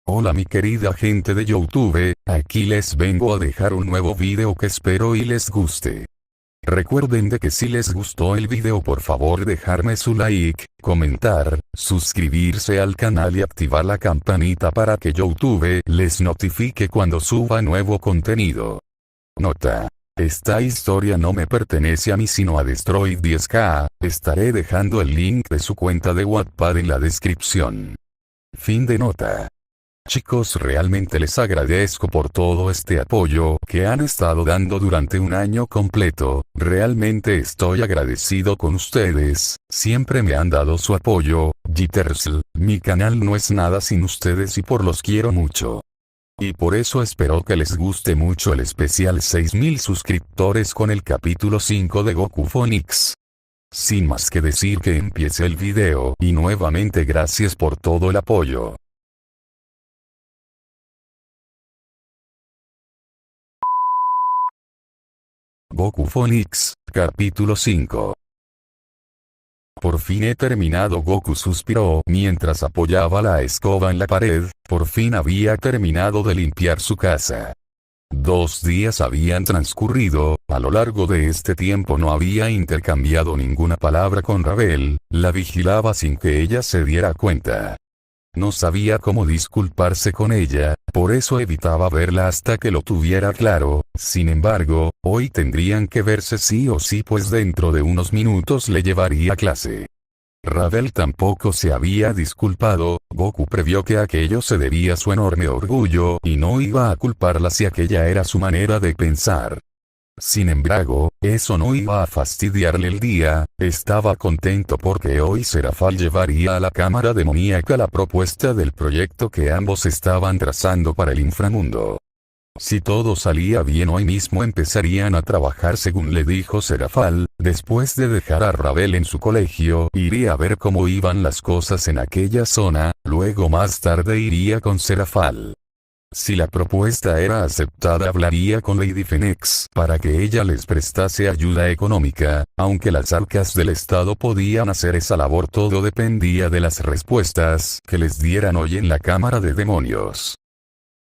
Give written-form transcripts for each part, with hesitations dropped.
Hola mi querida gente de YouTube, aquí les vengo a dejar un nuevo video que espero y les guste. Recuerden de que si les gustó el video por favor dejarme su like, comentar, suscribirse al canal y activar la campanita para que YouTube les notifique cuando suba nuevo contenido. Nota. Esta historia no me pertenece a mí sino a Destroy 10K, estaré dejando el link de su cuenta de Wattpad en la descripción. Fin de nota. Chicos, realmente les agradezco por todo este apoyo que han estado dando durante un año completo, realmente estoy agradecido con ustedes, siempre me han dado su apoyo, Jittersl, mi canal no es nada sin ustedes y por los quiero mucho. Y por eso espero que les guste mucho el especial 6000 suscriptores con el capítulo 5 de Goku Phoenix. Sin más que decir que empiece el video y nuevamente gracias por todo el apoyo. Goku Phoenix, capítulo 5. Por fin he terminado, Goku suspiró mientras apoyaba la escoba en la pared, por fin había terminado de limpiar su casa. 2 días habían transcurrido, a lo largo de este tiempo no había intercambiado ninguna palabra con Ravel, la vigilaba sin que ella se diera cuenta. No sabía cómo disculparse con ella, por eso evitaba verla hasta que lo tuviera claro, sin embargo, hoy tendrían que verse sí o sí pues dentro de unos minutos le llevaría clase. Ravel tampoco se había disculpado, Goku previó que aquello se debía a su enorme orgullo y no iba a culparla si aquella era su manera de pensar. Sin embargo, eso no iba a fastidiarle el día, estaba contento porque hoy Serafal llevaría a la cámara demoníaca la propuesta del proyecto que ambos estaban trazando para el inframundo. Si todo salía bien hoy mismo empezarían a trabajar según le dijo Serafal, después de dejar a Ravel en su colegio iría a ver cómo iban las cosas en aquella zona, luego más tarde iría con Serafal. Si la propuesta era aceptada hablaría con Lady Phoenix para que ella les prestase ayuda económica, aunque las arcas del Estado podían hacer esa labor, todo dependía de las respuestas que les dieran hoy en la Cámara de Demonios.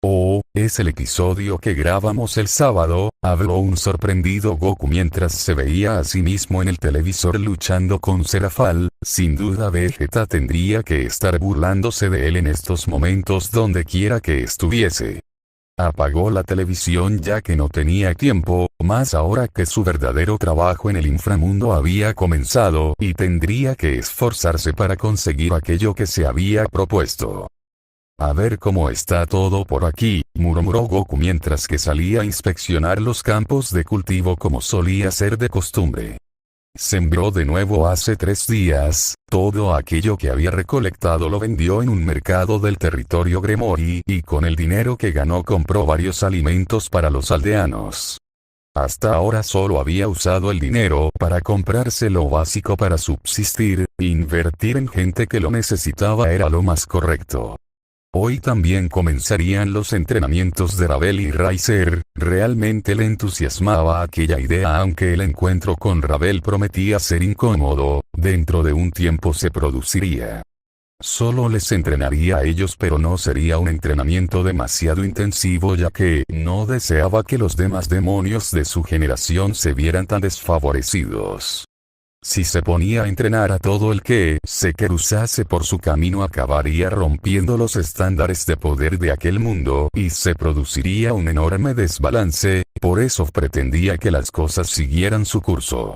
Oh, es el episodio que grabamos el sábado, habló un sorprendido Goku mientras se veía a sí mismo en el televisor luchando con Serafal, sin duda Vegeta tendría que estar burlándose de él en estos momentos donde quiera que estuviese. Apagó la televisión ya que no tenía tiempo, más ahora que su verdadero trabajo en el inframundo había comenzado y tendría que esforzarse para conseguir aquello que se había propuesto. A ver cómo está todo por aquí, murmuró Goku mientras que salía a inspeccionar los campos de cultivo como solía ser de costumbre. Sembró de nuevo hace 3 días, todo aquello que había recolectado lo vendió en un mercado del territorio Gremory y con el dinero que ganó compró varios alimentos para los aldeanos. Hasta ahora solo había usado el dinero para comprarse lo básico para subsistir, invertir en gente que lo necesitaba era lo más correcto. Hoy también comenzarían los entrenamientos de Ravel y Riser, realmente le entusiasmaba aquella idea aunque el encuentro con Ravel prometía ser incómodo, dentro de un tiempo se produciría. Solo les entrenaría a ellos pero no sería un entrenamiento demasiado intensivo ya que no deseaba que los demás demonios de su generación se vieran tan desfavorecidos. Si se ponía a entrenar a todo el que se cruzase por su camino acabaría rompiendo los estándares de poder de aquel mundo y se produciría un enorme desbalance, por eso pretendía que las cosas siguieran su curso.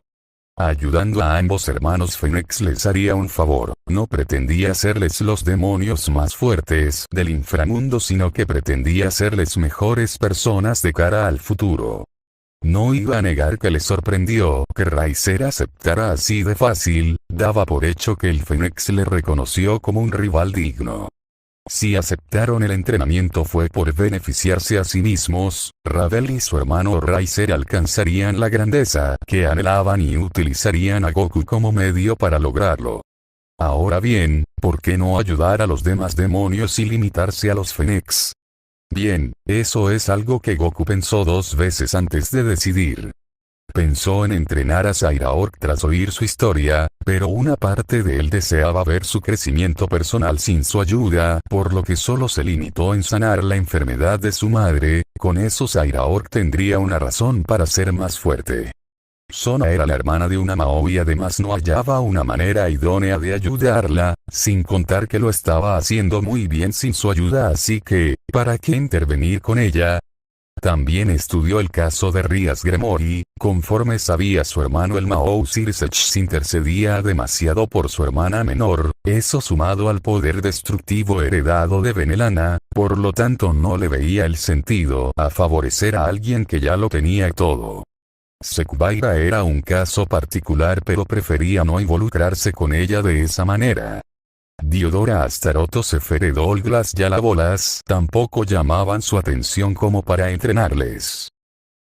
Ayudando a ambos hermanos Phoenix les haría un favor, no pretendía hacerles los demonios más fuertes del inframundo sino que pretendía hacerles mejores personas de cara al futuro. No iba a negar que le sorprendió que Riser aceptara así de fácil, daba por hecho que el Phoenix le reconoció como un rival digno. Si aceptaron el entrenamiento fue por beneficiarse a sí mismos, Ravel y su hermano Riser alcanzarían la grandeza que anhelaban y utilizarían a Goku como medio para lograrlo. Ahora bien, ¿por qué no ayudar a los demás demonios y limitarse a los Phoenix? Bien, eso es algo que Goku pensó 2 veces antes de decidir. Pensó en entrenar a Zairaork tras oír su historia, pero una parte de él deseaba ver su crecimiento personal sin su ayuda, por lo que solo se limitó en sanar la enfermedad de su madre. Con eso Sairaor tendría una razón para ser más fuerte. Sona era la hermana de una Mao y además no hallaba una manera idónea de ayudarla, sin contar que lo estaba haciendo muy bien sin su ayuda, así que, ¿para qué intervenir con ella? También estudió el caso de Rias Gremory. Conforme sabía su hermano el Mao Sirsech intercedía demasiado por su hermana menor, eso sumado al poder destructivo heredado de Benelana, por lo tanto no le veía el sentido a favorecer a alguien que ya lo tenía todo. Secubaira era un caso particular, pero prefería no involucrarse con ella de esa manera. Diodora Astaroto, Seferedolglas y Alabolas tampoco llamaban su atención como para entrenarles.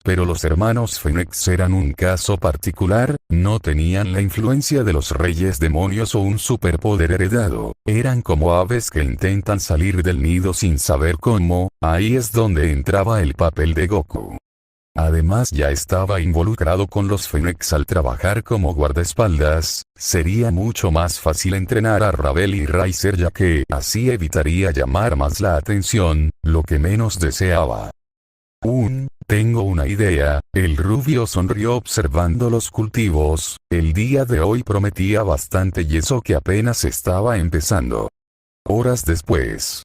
Pero los hermanos Fénix eran un caso particular, no tenían la influencia de los reyes demonios o un superpoder heredado, eran como aves que intentan salir del nido sin saber cómo. Ahí es donde entraba el papel de Goku. Además ya estaba involucrado con los Fénix al trabajar como guardaespaldas, sería mucho más fácil entrenar a Ravel y Riser, ya que así evitaría llamar más la atención, lo que menos deseaba. Tengo una idea. El rubio sonrió observando los cultivos. El día de hoy prometía bastante y eso que apenas estaba empezando. Horas después,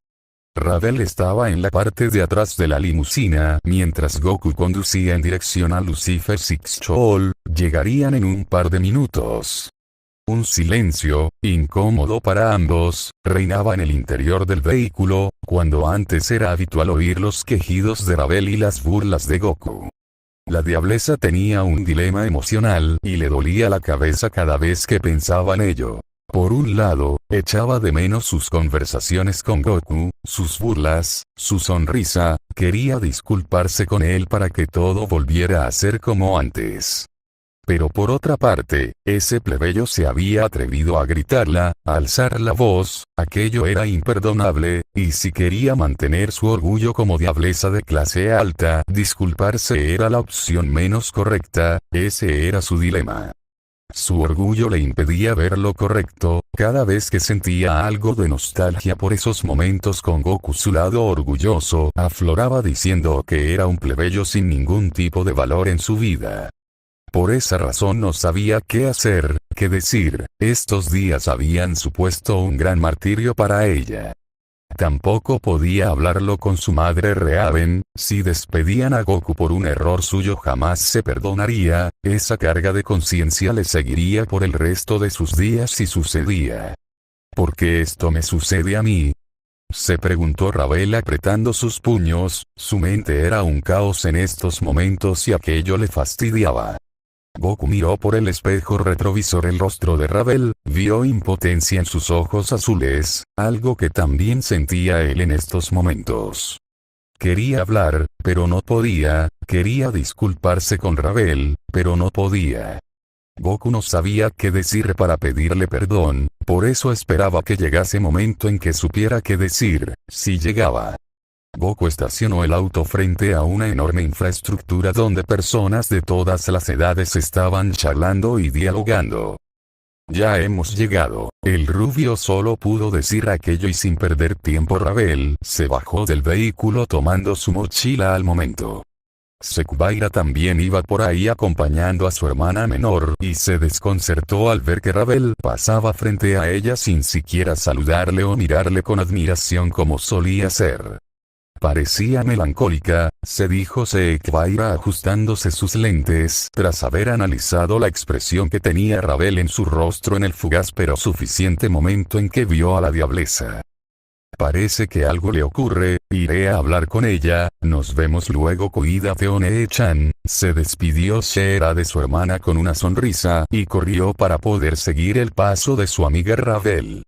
Ravel estaba en la parte de atrás de la limusina mientras Goku conducía en dirección a Lucifer Sixchol. Llegarían en un par de minutos. Un silencio, incómodo para ambos, reinaba en el interior del vehículo, cuando antes era habitual oír los quejidos de Ravel y las burlas de Goku. La diablesa tenía un dilema emocional y le dolía la cabeza cada vez que pensaba en ello. Por un lado, echaba de menos sus conversaciones con Goku, sus burlas, su sonrisa, quería disculparse con él para que todo volviera a ser como antes. Pero por otra parte, ese plebeyo se había atrevido a gritarla, a alzar la voz, aquello era imperdonable, y si quería mantener su orgullo como diablesa de clase alta, disculparse era la opción menos correcta, ese era su dilema. Su orgullo le impedía ver lo correcto. Cada vez que sentía algo de nostalgia por esos momentos con Goku, su lado orgulloso afloraba diciendo que era un plebeyo sin ningún tipo de valor en su vida. Por esa razón no sabía qué hacer, qué decir. Estos días habían supuesto un gran martirio para ella. Tampoco podía hablarlo con su madre Reaven. Si despedían a Goku por un error suyo jamás se perdonaría, esa carga de conciencia le seguiría por el resto de sus días si sucedía. ¿Por qué esto me sucede a mí?, se preguntó Ravel apretando sus puños. Su mente era un caos en estos momentos y aquello le fastidiaba. Goku miró por el espejo retrovisor el rostro de Ravel, vio impotencia en sus ojos azules, algo que también sentía él en estos momentos. Quería hablar, pero no podía, quería disculparse con Ravel, pero no podía. Goku no sabía qué decir para pedirle perdón, por eso esperaba que llegase momento en que supiera qué decir. Si llegaba. Goku estacionó el auto frente a una enorme infraestructura donde personas de todas las edades estaban charlando y dialogando. Ya hemos llegado. El rubio solo pudo decir aquello y sin perder tiempo Ravel se bajó del vehículo tomando su mochila al momento. Secubaira también iba por ahí acompañando a su hermana menor y se desconcertó al ver que Ravel pasaba frente a ella sin siquiera saludarle o mirarle con admiración como solía ser. Parecía melancólica, se dijo Secubaira ajustándose sus lentes tras haber analizado la expresión que tenía Ravel en su rostro en el fugaz pero suficiente momento en que vio a la diablesa. Parece que algo le ocurre, iré a hablar con ella, nos vemos luego. Cuídate One-chan, se despidió Shera de su hermana con una sonrisa y corrió para poder seguir el paso de su amiga Ravel.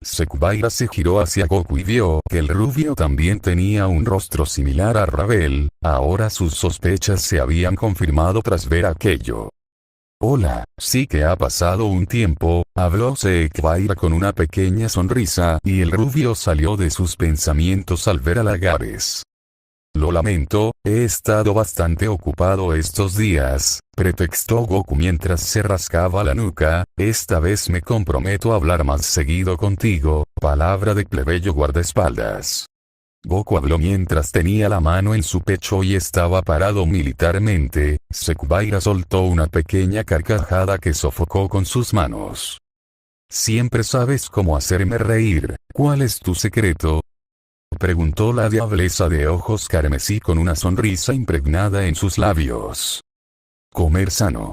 Secubaira se giró hacia Goku y vio que el rubio también tenía un rostro similar a Ravel. Ahora sus sospechas se habían confirmado tras ver aquello. Hola, sí que ha pasado un tiempo, habló Secubaira con una pequeña sonrisa y el rubio salió de sus pensamientos al ver a Lagares. Lo lamento, he estado bastante ocupado estos días, pretextó Goku mientras se rascaba la nuca. Esta vez me comprometo a hablar más seguido contigo, palabra de plebeyo guardaespaldas. Goku habló mientras tenía la mano en su pecho y estaba parado militarmente. Sekubaira soltó una pequeña carcajada que sofocó con sus manos. Siempre sabes cómo hacerme reír, ¿cuál es tu secreto?, preguntó la diablesa de ojos carmesí con una sonrisa impregnada en sus labios. ¿Comer sano?,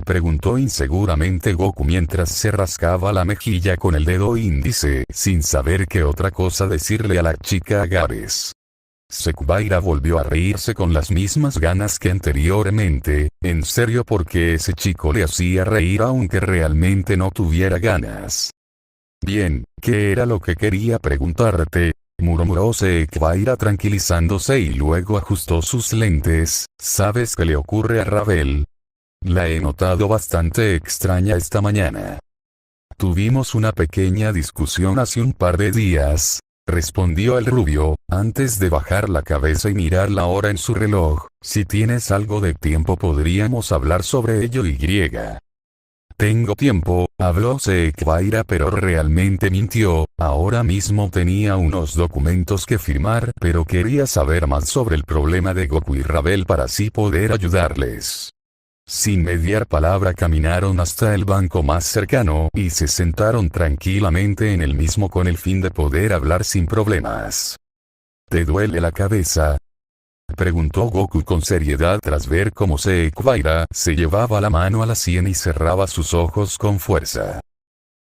preguntó inseguramente Goku mientras se rascaba la mejilla con el dedo índice, sin saber qué otra cosa decirle a la chica Agares. Sekubaira volvió a reírse con las mismas ganas que anteriormente, en serio, porque ese chico le hacía reír aunque realmente no tuviera ganas. Bien, ¿qué era lo que quería preguntarte?, murmuró Sekubaira tranquilizándose y luego ajustó sus lentes. ¿Sabes qué le ocurre a Ravel? La he notado bastante extraña esta mañana. Tuvimos una pequeña discusión hace un par de días, respondió el rubio, antes de bajar la cabeza y mirar la hora en su reloj. Si tienes algo de tiempo podríamos hablar sobre ello. Tengo tiempo, habló Sekubaira, pero realmente mintió. Ahora mismo tenía unos documentos que firmar, pero quería saber más sobre el problema de Goku y Ravel para así poder ayudarles. Sin mediar palabra caminaron hasta el banco más cercano y se sentaron tranquilamente en el mismo con el fin de poder hablar sin problemas. ¿Te duele la cabeza?, preguntó Goku con seriedad tras ver cómo Sekubaira se llevaba la mano a la sien y cerraba sus ojos con fuerza.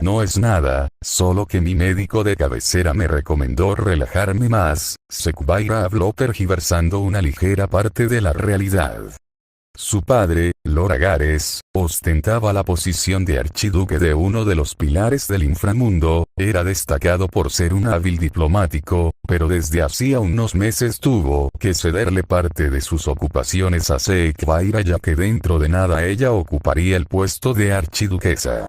No es nada, solo que mi médico de cabecera me recomendó relajarme más. Sekubaira habló tergiversando una ligera parte de la realidad. Su padre, Lord Agares, ostentaba la posición de archiduque de uno de los pilares del inframundo, era destacado por ser un hábil diplomático, pero desde hacía unos meses tuvo que cederle parte de sus ocupaciones a Sekubaira, ya que dentro de nada ella ocuparía el puesto de archiduquesa.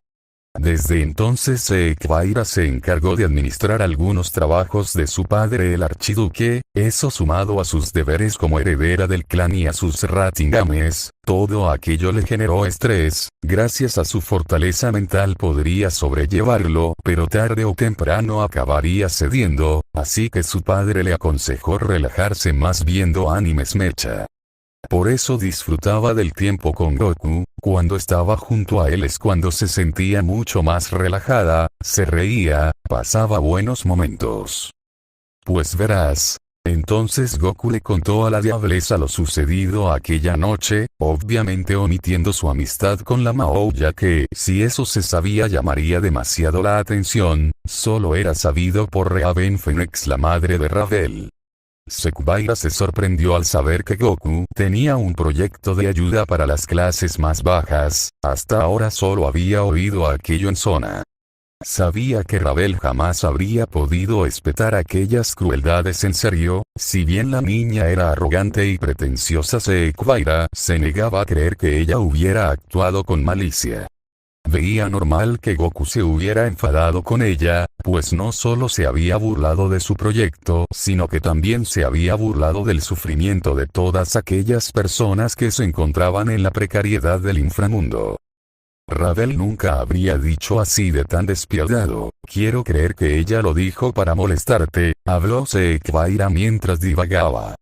Desde entonces Sekubaira se encargó de administrar algunos trabajos de su padre el archiduque, eso sumado a sus deberes como heredera del clan y a sus ratingames, todo aquello le generó estrés. Gracias a su fortaleza mental podría sobrellevarlo, pero tarde o temprano acabaría cediendo, así que su padre le aconsejó relajarse más viendo animes mecha. Por eso disfrutaba del tiempo con Goku. Cuando estaba junto a él es cuando se sentía mucho más relajada, se reía, pasaba buenos momentos. Pues verás. Entonces Goku le contó a la diablesa lo sucedido aquella noche, obviamente omitiendo su amistad con la Mao, ya que si eso se sabía llamaría demasiado la atención. Solo era sabido por Raven Phoenix, la madre de Ravel. Sekubaira se sorprendió al saber que Goku tenía un proyecto de ayuda para las clases más bajas. Hasta ahora solo había oído aquello en zona. Sabía que Ravel jamás habría podido espetar aquellas crueldades en serio. Si bien la niña era arrogante y pretenciosa, Sekubaira se negaba a creer que ella hubiera actuado con malicia. Veía normal que Goku se hubiera enfadado con ella, pues no solo se había burlado de su proyecto, sino que también se había burlado del sufrimiento de todas aquellas personas que se encontraban en la precariedad del inframundo. Ravel nunca habría dicho así de tan despiadado. Quiero creer que ella lo dijo para molestarte, habló Sekubaira mientras divagaba.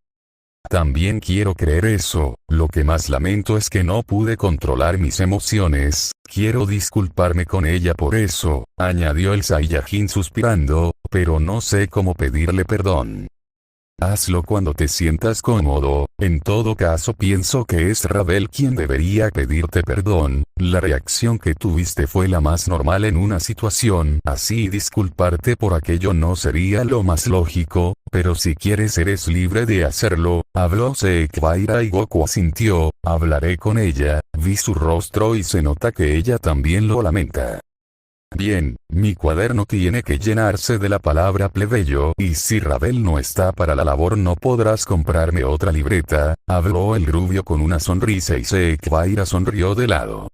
También quiero creer eso. Lo que más lamento es que no pude controlar mis emociones. Quiero disculparme con ella por eso, añadió el Saiyajin suspirando, pero no sé cómo pedirle perdón. Hazlo cuando te sientas cómodo. En todo caso pienso que es Ravel quien debería pedirte perdón. La reacción que tuviste fue la más normal en una situación así y disculparte por aquello no sería lo más lógico, pero si quieres eres libre de hacerlo, habló Sekubaira y Goku asintió. Hablaré con ella. Vi su rostro y se nota que ella también lo lamenta. Bien, mi cuaderno tiene que llenarse de la palabra plebeyo, y si Ravel no está para la labor no podrás comprarme otra libreta, habló el rubio con una sonrisa y Sekubaira sonrió de lado.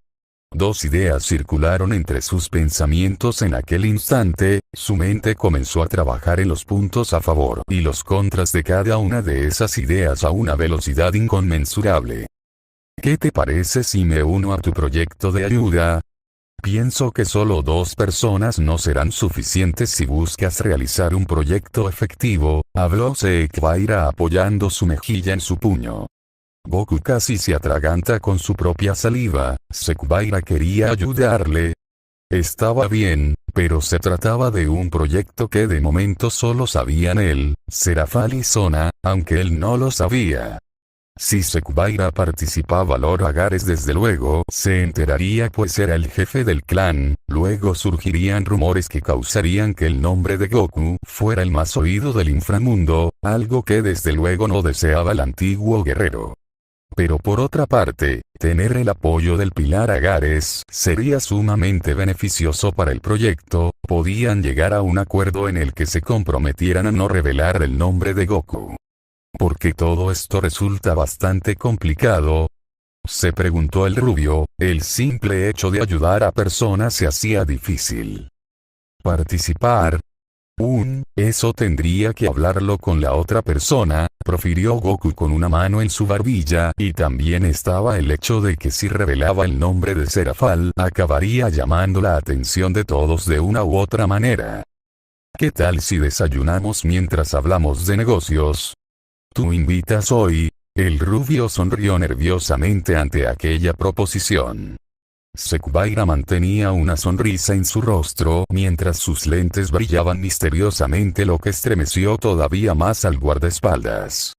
Dos ideas circularon entre sus pensamientos en aquel instante, su mente comenzó a trabajar en los puntos a favor y los contras de cada una de esas ideas a una velocidad inconmensurable. ¿Qué te parece si me uno a tu proyecto de ayuda? Pienso que solo 2 personas no serán suficientes si buscas realizar un proyecto efectivo, habló Seikbaira apoyando su mejilla en su puño. Goku casi se atraganta con su propia saliva. Seikbaira quería ayudarle. Estaba bien, pero se trataba de un proyecto que de momento solo sabían él, Serafal y Sona, aunque él no lo sabía. Si Seikbaira participaba, Lord Agares desde luego se enteraría, pues era el jefe del clan. Luego surgirían rumores que causarían que el nombre de Goku fuera el más oído del inframundo, algo que desde luego no deseaba el antiguo guerrero. Pero por otra parte, tener el apoyo del Pilar Agares sería sumamente beneficioso para el proyecto. Podían llegar a un acuerdo en el que se comprometieran a no revelar el nombre de Goku. ¿Por qué todo esto resulta bastante complicado?, se preguntó el rubio. El simple hecho de ayudar a personas se hacía difícil. Participar. Eso tendría que hablarlo con la otra persona, profirió Goku con una mano en su barbilla, y también estaba el hecho de que si revelaba el nombre de Serafal, acabaría llamando la atención de todos de una u otra manera. ¿Qué tal si desayunamos mientras hablamos de negocios? ¿Tú invitas hoy? El rubio sonrió nerviosamente ante aquella proposición. Seikbaira mantenía una sonrisa en su rostro mientras sus lentes brillaban misteriosamente, lo que estremeció todavía más al guardaespaldas.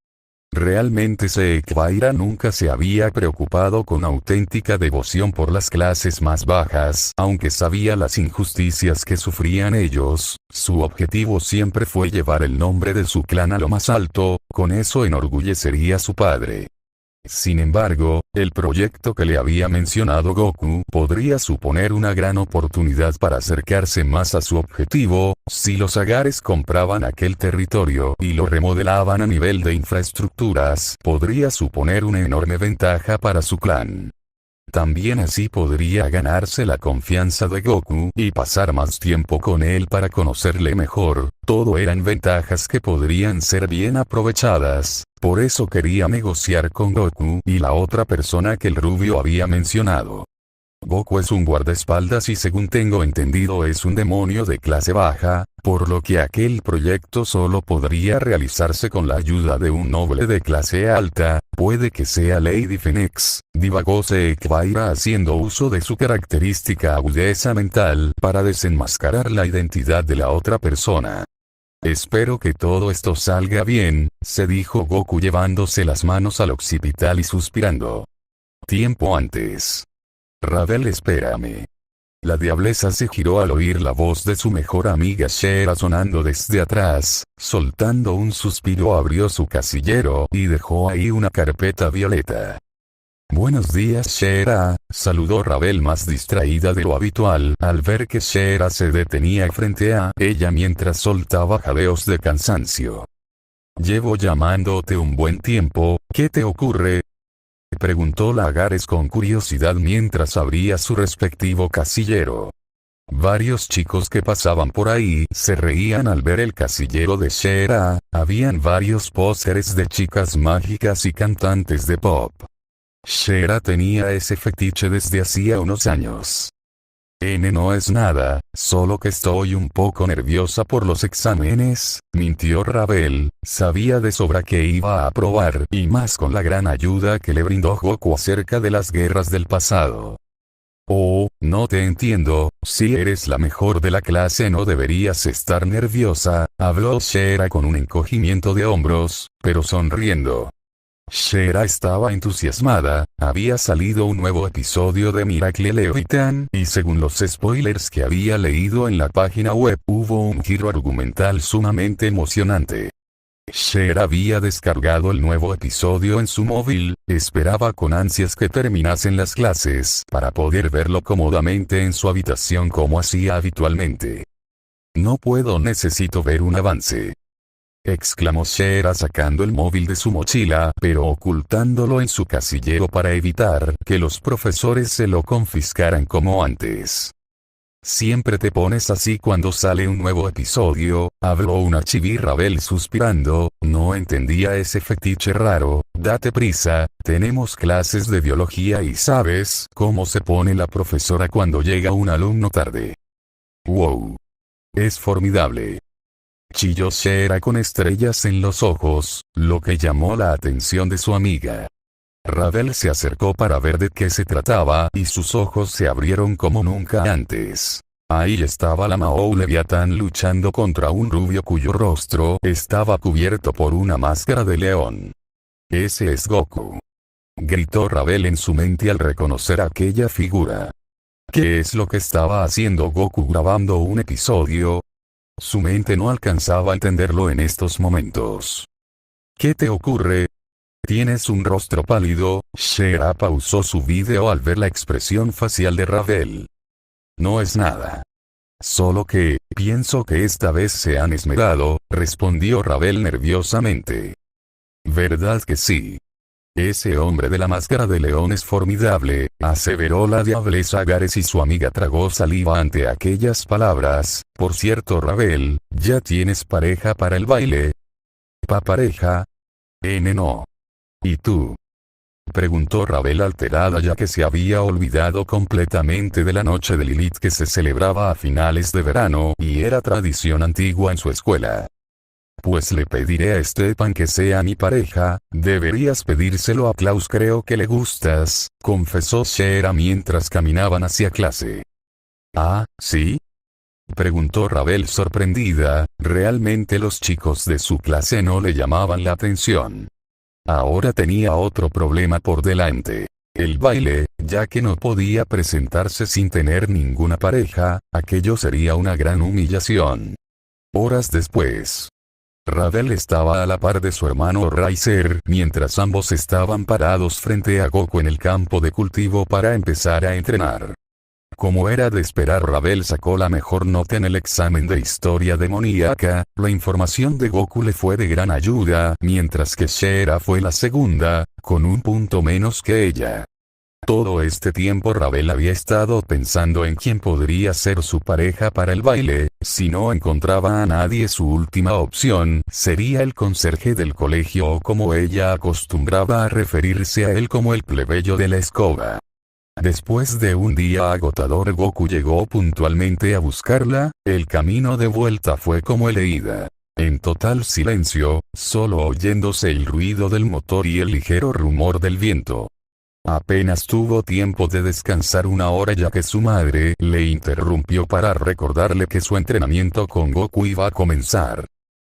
Realmente Seikbaira nunca se había preocupado con auténtica devoción por las clases más bajas, aunque sabía las injusticias que sufrían ellos. Su objetivo siempre fue llevar el nombre de su clan a lo más alto, con eso enorgullecería a su padre. Sin embargo, el proyecto que le había mencionado Goku podría suponer una gran oportunidad para acercarse más a su objetivo. Si los Agares compraban aquel territorio y lo remodelaban a nivel de infraestructuras, podría suponer una enorme ventaja para su clan. También así podría ganarse la confianza de Goku y pasar más tiempo con él para conocerle mejor. Todo eran ventajas que podrían ser bien aprovechadas. Por eso quería negociar con Goku y la otra persona que el rubio había mencionado. Goku es un guardaespaldas y según tengo entendido es un demonio de clase baja, por lo que aquel proyecto solo podría realizarse con la ayuda de un noble de clase alta. Puede que sea Lady Phoenix, divagó Seikbaira haciendo uso de su característica agudeza mental para desenmascarar la identidad de la otra persona. Espero que todo esto salga bien, se dijo Goku llevándose las manos al occipital y suspirando. Tiempo antes. Ravel, espérame. La diableza se giró al oír la voz de su mejor amiga Shera sonando desde atrás. Soltando un suspiro abrió su casillero y dejó ahí una carpeta violeta. Buenos días Shera, saludó Ravel más distraída de lo habitual al ver que Shera se detenía frente a ella mientras soltaba jadeos de cansancio. Llevo llamándote un buen tiempo, ¿qué te ocurre?, preguntó la Agares con curiosidad mientras abría su respectivo casillero. Varios chicos que pasaban por ahí se reían al ver el casillero de Shera. Habían varios pósteres de chicas mágicas y cantantes de pop. Shera tenía ese fetiche desde hacía unos años. No es nada, solo que estoy un poco nerviosa por los exámenes, mintió Ravel. Sabía de sobra que iba a aprobar, y más con la gran ayuda que le brindó Goku acerca de las guerras del pasado. Oh, no te entiendo, si eres la mejor de la clase no deberías estar nerviosa, habló Shera con un encogimiento de hombros, pero sonriendo. Shera estaba entusiasmada. Había salido un nuevo episodio de Miracle Leviathan y según los spoilers que había leído en la página web, hubo un giro argumental sumamente emocionante. Shera había descargado el nuevo episodio en su móvil, esperaba con ansias que terminasen las clases para poder verlo cómodamente en su habitación como hacía habitualmente. No puedo, necesito ver un avance. exclamó Shera sacando el móvil de su mochila, pero ocultándolo en su casillero para evitar que los profesores se lo confiscaran como antes. Siempre te pones así cuando sale un nuevo episodio, habló una chibi. Ravel suspirando, no entendía ese fetiche raro. Date prisa, tenemos clases de biología y sabes cómo se pone la profesora cuando llega un alumno tarde. Wow. Es formidable. Chilló Shera con estrellas en los ojos, lo que llamó la atención de su amiga. Ravel se acercó para ver de qué se trataba y sus ojos se abrieron como nunca antes. Ahí estaba la Mahou Leviatán luchando contra un rubio cuyo rostro estaba cubierto por una máscara de león. Ese es Goku. Gritó Ravel en su mente al reconocer aquella figura. ¿Qué es lo que estaba haciendo Goku grabando un episodio? Su mente no alcanzaba a entenderlo en estos momentos. ¿Qué te ocurre? Tienes un rostro pálido. Shera pausó su video al ver la expresión facial de Ravel. No es nada. Solo que, pienso que esta vez se han esmerado, respondió Ravel nerviosamente. ¿Verdad que sí? Ese hombre de la máscara de león es formidable, aseveró la diablesa Gares y su amiga tragó saliva ante aquellas palabras. Por cierto Ravel, ¿ya tienes pareja para el baile? ¿Pareja? No. ¿Y tú? Preguntó Ravel alterada ya que se había olvidado completamente de la noche de Lilith que se celebraba a finales de verano y era tradición antigua en su escuela. Pues le pediré a Stepan que sea mi pareja, deberías pedírselo a Klaus, creo que le gustas, confesó Shera mientras caminaban hacia clase. ¿Ah, sí? Preguntó Ravel sorprendida, realmente los chicos de su clase no le llamaban la atención. Ahora tenía otro problema por delante. El baile, ya que no podía presentarse sin tener ninguna pareja, aquello sería una gran humillación. Horas después. Ravel estaba a la par de su hermano Riser mientras ambos estaban parados frente a Goku en el campo de cultivo para empezar a entrenar. Como era de esperar, Ravel sacó la mejor nota en el examen de historia demoníaca. La información de Goku le fue de gran ayuda, mientras que Shera fue la segunda, con un punto menos que ella. Todo este tiempo Ravel había estado pensando en quién podría ser su pareja para el baile. Si no encontraba a nadie, su última opción sería el conserje del colegio, o como ella acostumbraba a referirse a él, como el plebeyo de la escoba. Después de un día agotador, Goku llegó puntualmente a buscarla. El camino de vuelta fue como el de ida. En total silencio, solo oyéndose el ruido del motor y el ligero rumor del viento. Apenas tuvo tiempo de descansar una hora ya que su madre le interrumpió para recordarle que su entrenamiento con Goku iba a comenzar.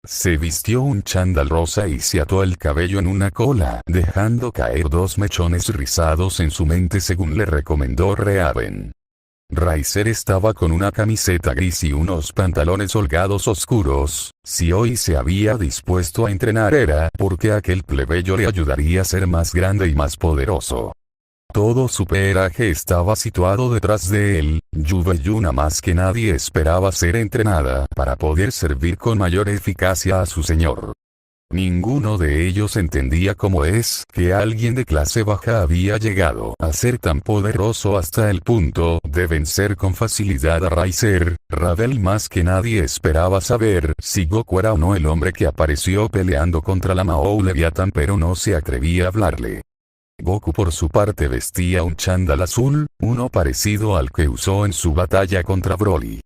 Se vistió un chándal rosa y se ató el cabello en una cola, dejando caer 2 mechones rizados en su mente según le recomendó Reaven. Riser estaba con una camiseta gris y unos pantalones holgados oscuros. Si hoy se había dispuesto a entrenar era porque aquel plebeyo le ayudaría a ser más grande y más poderoso. Todo su pelaje estaba situado detrás de él. Yuna más que nadie esperaba ser entrenada para poder servir con mayor eficacia a su señor. Ninguno de ellos entendía cómo es que alguien de clase baja había llegado a ser tan poderoso hasta el punto de vencer con facilidad a Riser. Ravel más que nadie esperaba saber si Goku era o no el hombre que apareció peleando contra la Mahou Leviatán, pero no se atrevía a hablarle. Goku por su parte vestía un chándal azul, uno parecido al que usó en su batalla contra Broly.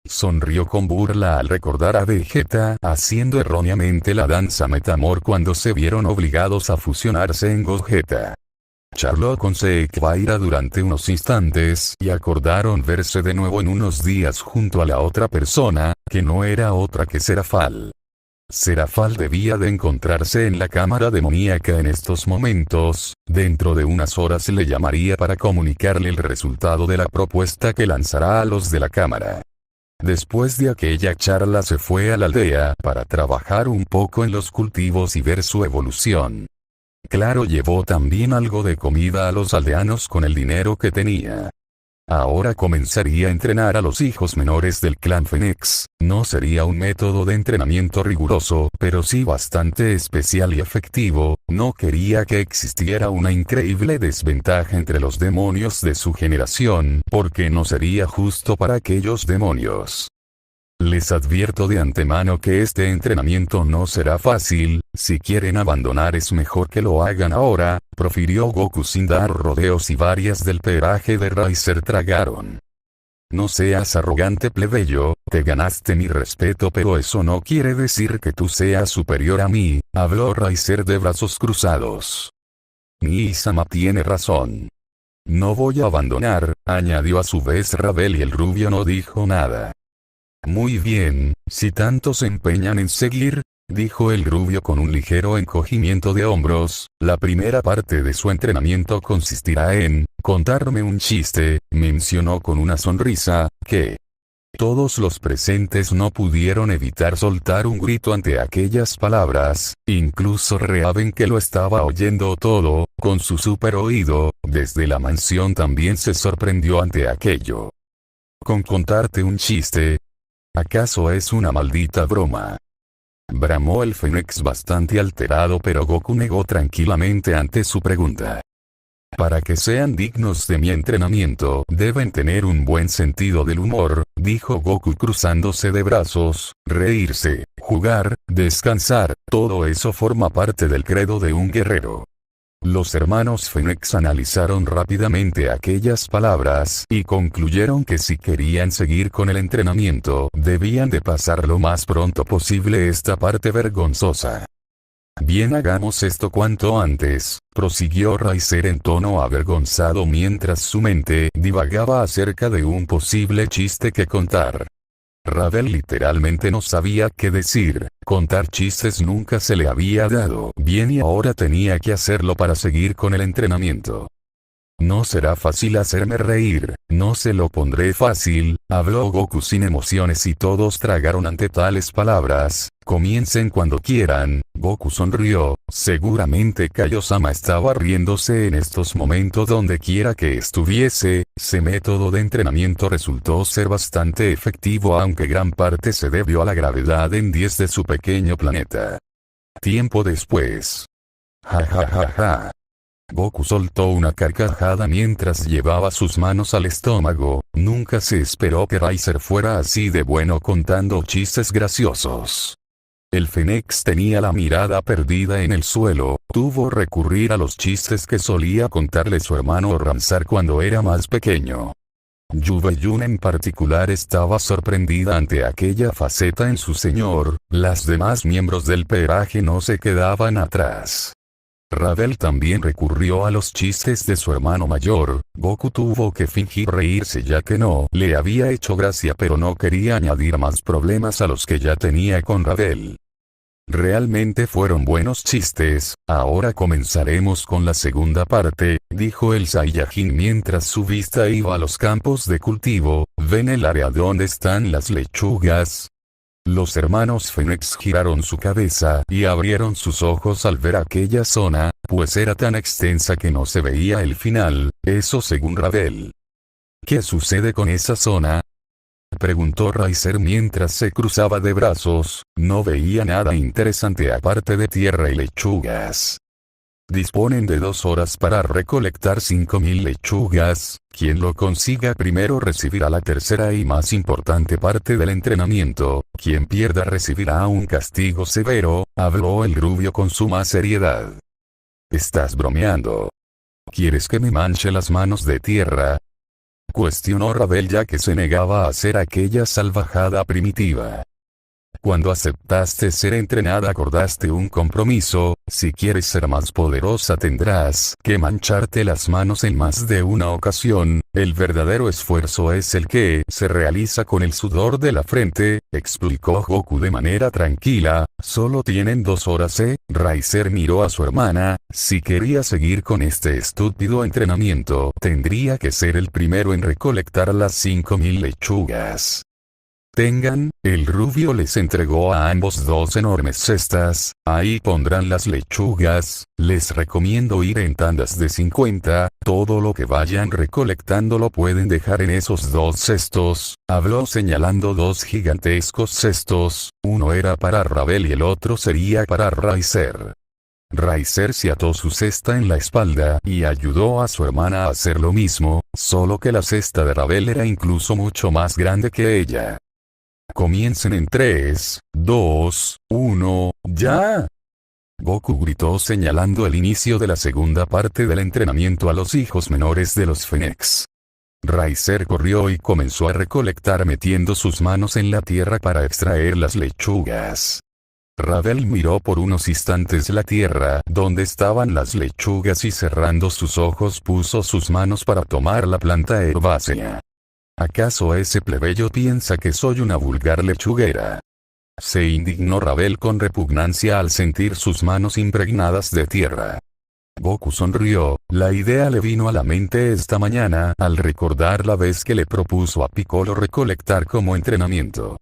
Sonrió con burla al recordar a Vegeta haciendo erróneamente la danza Metamor cuando se vieron obligados a fusionarse en Gogeta. Charló con Sekvaira durante unos instantes y acordaron verse de nuevo en unos días junto a la otra persona, que no era otra que Serafal. Serafal debía de encontrarse en la cámara demoníaca en estos momentos. Dentro de unas horas le llamaría para comunicarle el resultado de la propuesta que lanzará a los de la cámara. Después de aquella charla se fue a la aldea para trabajar un poco en los cultivos y ver su evolución. Claro, llevó también algo de comida a los aldeanos con el dinero que tenía. Ahora comenzaría a entrenar a los hijos menores del clan Fénix. No sería un método de entrenamiento riguroso, pero sí bastante especial y efectivo. No quería que existiera una increíble desventaja entre los demonios de su generación, porque no sería justo para aquellos demonios. Les advierto de antemano que este entrenamiento no será fácil. Si quieren abandonar es mejor que lo hagan ahora, profirió Goku sin dar rodeos y varias del pelaje de Riser tragaron. No seas arrogante plebeyo, te ganaste mi respeto pero eso no quiere decir que tú seas superior a mí, habló Riser de brazos cruzados. Mi-sama tiene razón. No voy a abandonar, añadió a su vez Ravel y el rubio no dijo nada. Muy bien, si tanto se empeñan en seguir, dijo el rubio con un ligero encogimiento de hombros, la primera parte de su entrenamiento consistirá en contarme un chiste, mencionó con una sonrisa, que todos los presentes no pudieron evitar soltar un grito ante aquellas palabras, incluso Raven que lo estaba oyendo todo, con su super oído, desde la mansión también se sorprendió ante aquello. ¿Con contarte un chiste? ¿Acaso es una maldita broma? Bramó el Fénix bastante alterado pero Goku negó tranquilamente ante su pregunta. Para que sean dignos de mi entrenamiento deben tener un buen sentido del humor, dijo Goku cruzándose de brazos, reírse, jugar, descansar, todo eso forma parte del credo de un guerrero. Los hermanos Fénix analizaron rápidamente aquellas palabras y concluyeron que si querían seguir con el entrenamiento, debían de pasar lo más pronto posible esta parte vergonzosa. Bien, hagamos esto cuanto antes, prosiguió Riser en tono avergonzado mientras su mente divagaba acerca de un posible chiste que contar. Ravel literalmente no sabía qué decir, contar chistes nunca se le había dado bien y ahora tenía que hacerlo para seguir con el entrenamiento. No será fácil hacerme reír, no se lo pondré fácil, habló Goku sin emociones y todos tragaron ante tales palabras. Comiencen cuando quieran. Goku sonrió, seguramente Kaiosama estaba riéndose en estos momentos donde quiera que estuviese. Ese método de entrenamiento resultó ser bastante efectivo aunque gran parte se debió a la gravedad en 10 de su pequeño planeta. Tiempo después. Ja ja ja ja. Goku soltó una carcajada mientras llevaba sus manos al estómago. Nunca se esperó que Riser fuera así de bueno contando chistes graciosos. El Fénix tenía la mirada perdida en el suelo, tuvo que recurrir a los chistes que solía contarle su hermano Ramsar cuando era más pequeño. Yubeyun en particular estaba sorprendida ante aquella faceta en su señor, las demás miembros del pelaje no se quedaban atrás. Ravel también recurrió a los chistes de su hermano mayor. Goku tuvo que fingir reírse ya que no le había hecho gracia pero no quería añadir más problemas a los que ya tenía con Ravel. Realmente fueron buenos chistes. Ahora comenzaremos con la segunda parte, dijo el Saiyajin mientras su vista iba a los campos de cultivo. ¿Ven el área donde están las lechugas? Los hermanos Fénix giraron su cabeza y abrieron sus ojos al ver aquella zona, pues era tan extensa que no se veía el final, eso según Ravel. ¿Qué sucede con esa zona?, preguntó Riser mientras se cruzaba de brazos. No veía nada interesante aparte de tierra y lechugas. Disponen de 2 horas para recolectar 5000 lechugas. Quien lo consiga primero recibirá la tercera y más importante parte del entrenamiento. Quien pierda recibirá un castigo severo, habló el rubio con suma seriedad. ¿Estás bromeando? ¿Quieres que me manche las manos de tierra?, cuestionó Ravel ya que se negaba a hacer aquella salvajada primitiva. Cuando aceptaste ser entrenada acordaste un compromiso. Si quieres ser más poderosa tendrás que mancharte las manos en más de una ocasión. El verdadero esfuerzo es el que se realiza con el sudor de la frente, explicó Goku de manera tranquila. Solo tienen 2 horas, Riser miró a su hermana. Si quería seguir con este estúpido entrenamiento, tendría que ser el primero en recolectar las 5000 lechugas. Tengan, el rubio les entregó a ambos dos enormes cestas, ahí pondrán las lechugas, les recomiendo ir en tandas de 50, todo lo que vayan recolectando lo pueden dejar en esos dos cestos, habló señalando dos gigantescos cestos, uno era para Ravel y el otro sería para Raizer. Raizer se ató su cesta en la espalda y ayudó a su hermana a hacer lo mismo, solo que la cesta de Ravel era incluso mucho más grande que ella. Comiencen en 3, 2, 1, ¡ya! Goku gritó señalando el inicio de la segunda parte del entrenamiento a los hijos menores de los Fennecs. Raizer corrió y comenzó a recolectar metiendo sus manos en la tierra para extraer las lechugas. Ravel miró por unos instantes la tierra donde estaban las lechugas y cerrando sus ojos puso sus manos para tomar la planta herbácea. ¿Acaso ese plebeyo piensa que soy una vulgar lechuguera? Se indignó Ravel con repugnancia al sentir sus manos impregnadas de tierra. Goku sonrió, la idea le vino a la mente esta mañana al recordar la vez que le propuso a Piccolo recolectar como entrenamiento.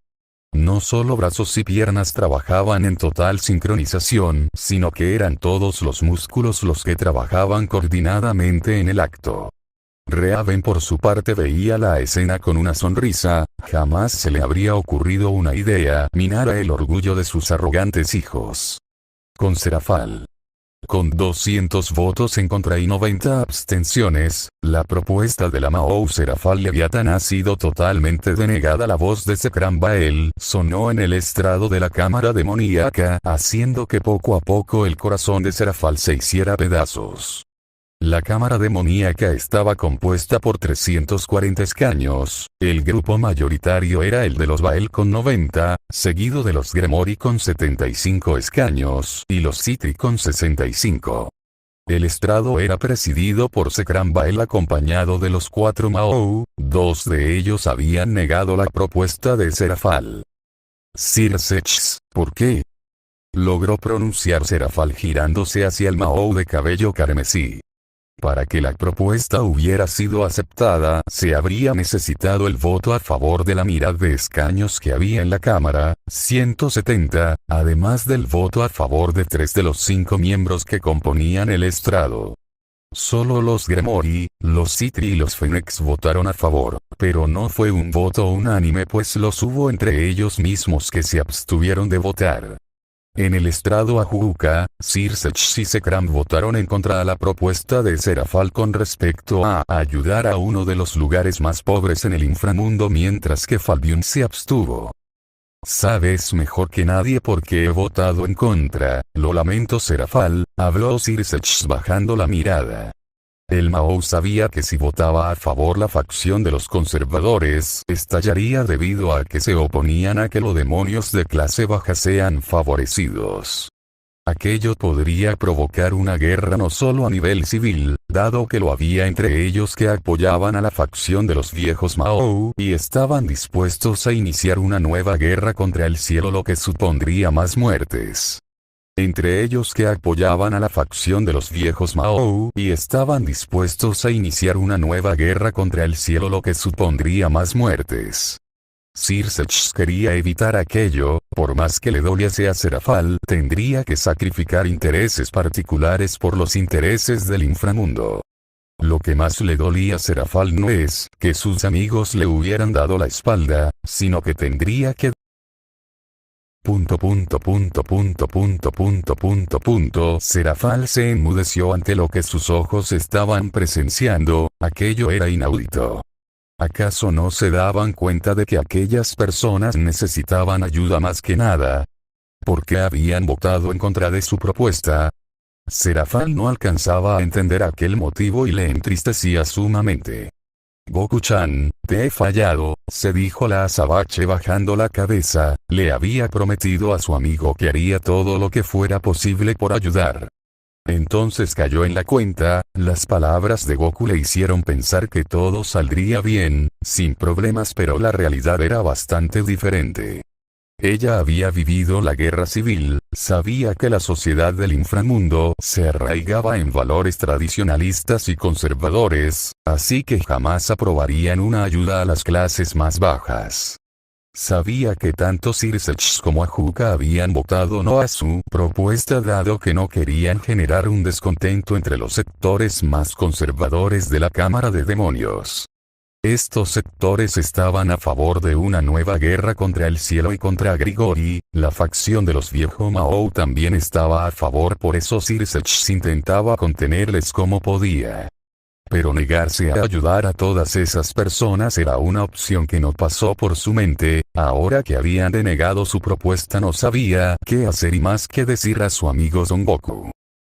No solo brazos y piernas trabajaban en total sincronización, sino que eran todos los músculos los que trabajaban coordinadamente en el acto. Raven por su parte veía la escena con una sonrisa, jamás se le habría ocurrido una idea minar el orgullo de sus arrogantes hijos. Con Serafal. Con 200 votos en contra y 90 abstenciones, la propuesta de la Mao Serafal Leviatán ha sido totalmente denegada. La voz de Sekran Bael sonó en el estrado de la cámara demoníaca, haciendo que poco a poco el corazón de Serafal se hiciera pedazos. La cámara demoníaca estaba compuesta por 340 escaños, el grupo mayoritario era el de los Bael con 90, seguido de los Gremori con 75 escaños y los Citri con 65. El estrado era presidido por Sekran Bael acompañado de los 4 Mao, 2 de ellos habían negado la propuesta de Serafal. Sir Sech, ¿por qué? Logró pronunciar Serafal girándose hacia el Mao de cabello carmesí. Para que la propuesta hubiera sido aceptada, se habría necesitado el voto a favor de la mitad de escaños que había en la Cámara, 170, además del voto a favor de 3 de los 5 miembros que componían el estrado. Solo los Gremori, los Citri y los Fennecs votaron a favor, pero no fue un voto unánime pues los hubo entre ellos mismos que se abstuvieron de votar. En el estrado Ajuuka, Sir Sech y Sekran votaron en contra a la propuesta de Serafal con respecto a ayudar a uno de los lugares más pobres en el inframundo mientras que Falbion se abstuvo. Sabes mejor que nadie por qué he votado en contra, lo lamento Serafal, habló Sir Sech bajando la mirada. El Mao sabía que si votaba a favor la facción de los conservadores estallaría debido a que se oponían a que los demonios de clase baja sean favorecidos. Aquello podría provocar una guerra no solo a nivel civil, dado que lo había entre ellos que apoyaban a la facción de los viejos Mao y estaban dispuestos a iniciar una nueva guerra contra el cielo lo que supondría más muertes. Entre ellos que apoyaban a la facción de los viejos Mao y estaban dispuestos a iniciar una nueva guerra contra el cielo lo que supondría más muertes. Sir Sech quería evitar aquello, por más que le doliese a Serafal, tendría que sacrificar intereses particulares por los intereses del inframundo. Lo que más le dolía a Serafal no es que sus amigos le hubieran dado la espalda, sino que tendría que Serafal se enmudeció ante lo que sus ojos estaban presenciando, aquello era inaudito. ¿Acaso no se daban cuenta de que aquellas personas necesitaban ayuda más que nada? ¿Por qué habían votado en contra de su propuesta? Serafal no alcanzaba a entender aquel motivo y le entristecía sumamente. Goku-chan, te he fallado, se dijo la azabache bajando la cabeza, le había prometido a su amigo que haría todo lo que fuera posible por ayudar. Entonces cayó en la cuenta, las palabras de Goku le hicieron pensar que todo saldría bien, sin problemas pero la realidad era bastante diferente. Ella había vivido la guerra civil, sabía que la sociedad del inframundo se arraigaba en valores tradicionalistas y conservadores, así que jamás aprobarían una ayuda a las clases más bajas. Sabía que tanto Sirsex como Ajuka habían votado no a su propuesta dado que no querían generar un descontento entre los sectores más conservadores de la Cámara de Demonios. Estos sectores estaban a favor de una nueva guerra contra el cielo y contra Grigori. La facción de los viejos Mao también estaba a favor, por eso Sirsex intentaba contenerles como podía. Pero negarse a ayudar a todas esas personas era una opción que no pasó por su mente. Ahora que habían denegado su propuesta no sabía qué hacer y más que decir a su amigo Son Goku.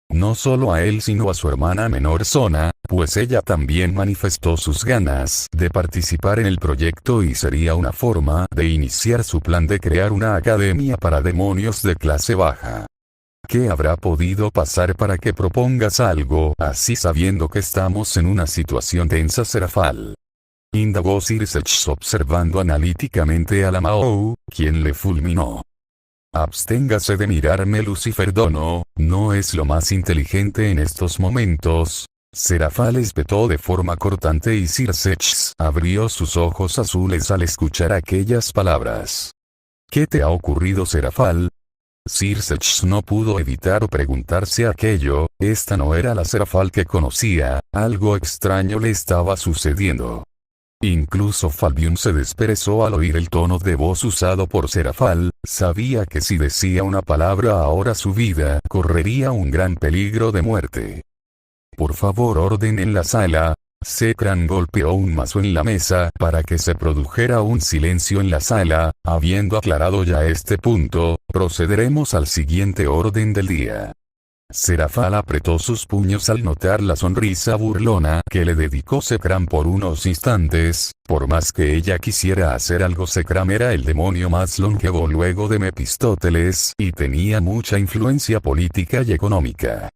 No solo a él sino a su hermana menor Sona, pues ella también manifestó sus ganas de participar en el proyecto y sería una forma de iniciar su plan de crear una academia para demonios de clase baja. ¿Qué habrá podido pasar para que propongas algo así sabiendo que estamos en una situación tensa, Serafal? Indagó Sirsex observando analíticamente a la Mao, quien le fulminó. Absténgase de mirarme, Lucifer Dono, no es lo más inteligente en estos momentos. Serafal espetó de forma cortante y Sirsex abrió sus ojos azules al escuchar aquellas palabras. ¿Qué te ha ocurrido, Serafal? Sirsex no pudo evitar preguntarse aquello. Esta no era la Serafal que conocía, algo extraño le estaba sucediendo. Incluso Falbion se desperezó al oír el tono de voz usado por Serafal, sabía que si decía una palabra ahora su vida correría un gran peligro de muerte. Por favor, orden en la sala. Zekran golpeó un mazo en la mesa para que se produjera un silencio en la sala. Habiendo aclarado ya este punto, procederemos al siguiente orden del día. Serafal apretó sus puños al notar la sonrisa burlona que le dedicó Zekran por unos instantes. Por más que ella quisiera hacer algo, Zekran era el demonio más longevo luego de Mephistóteles y tenía mucha influencia política y económica.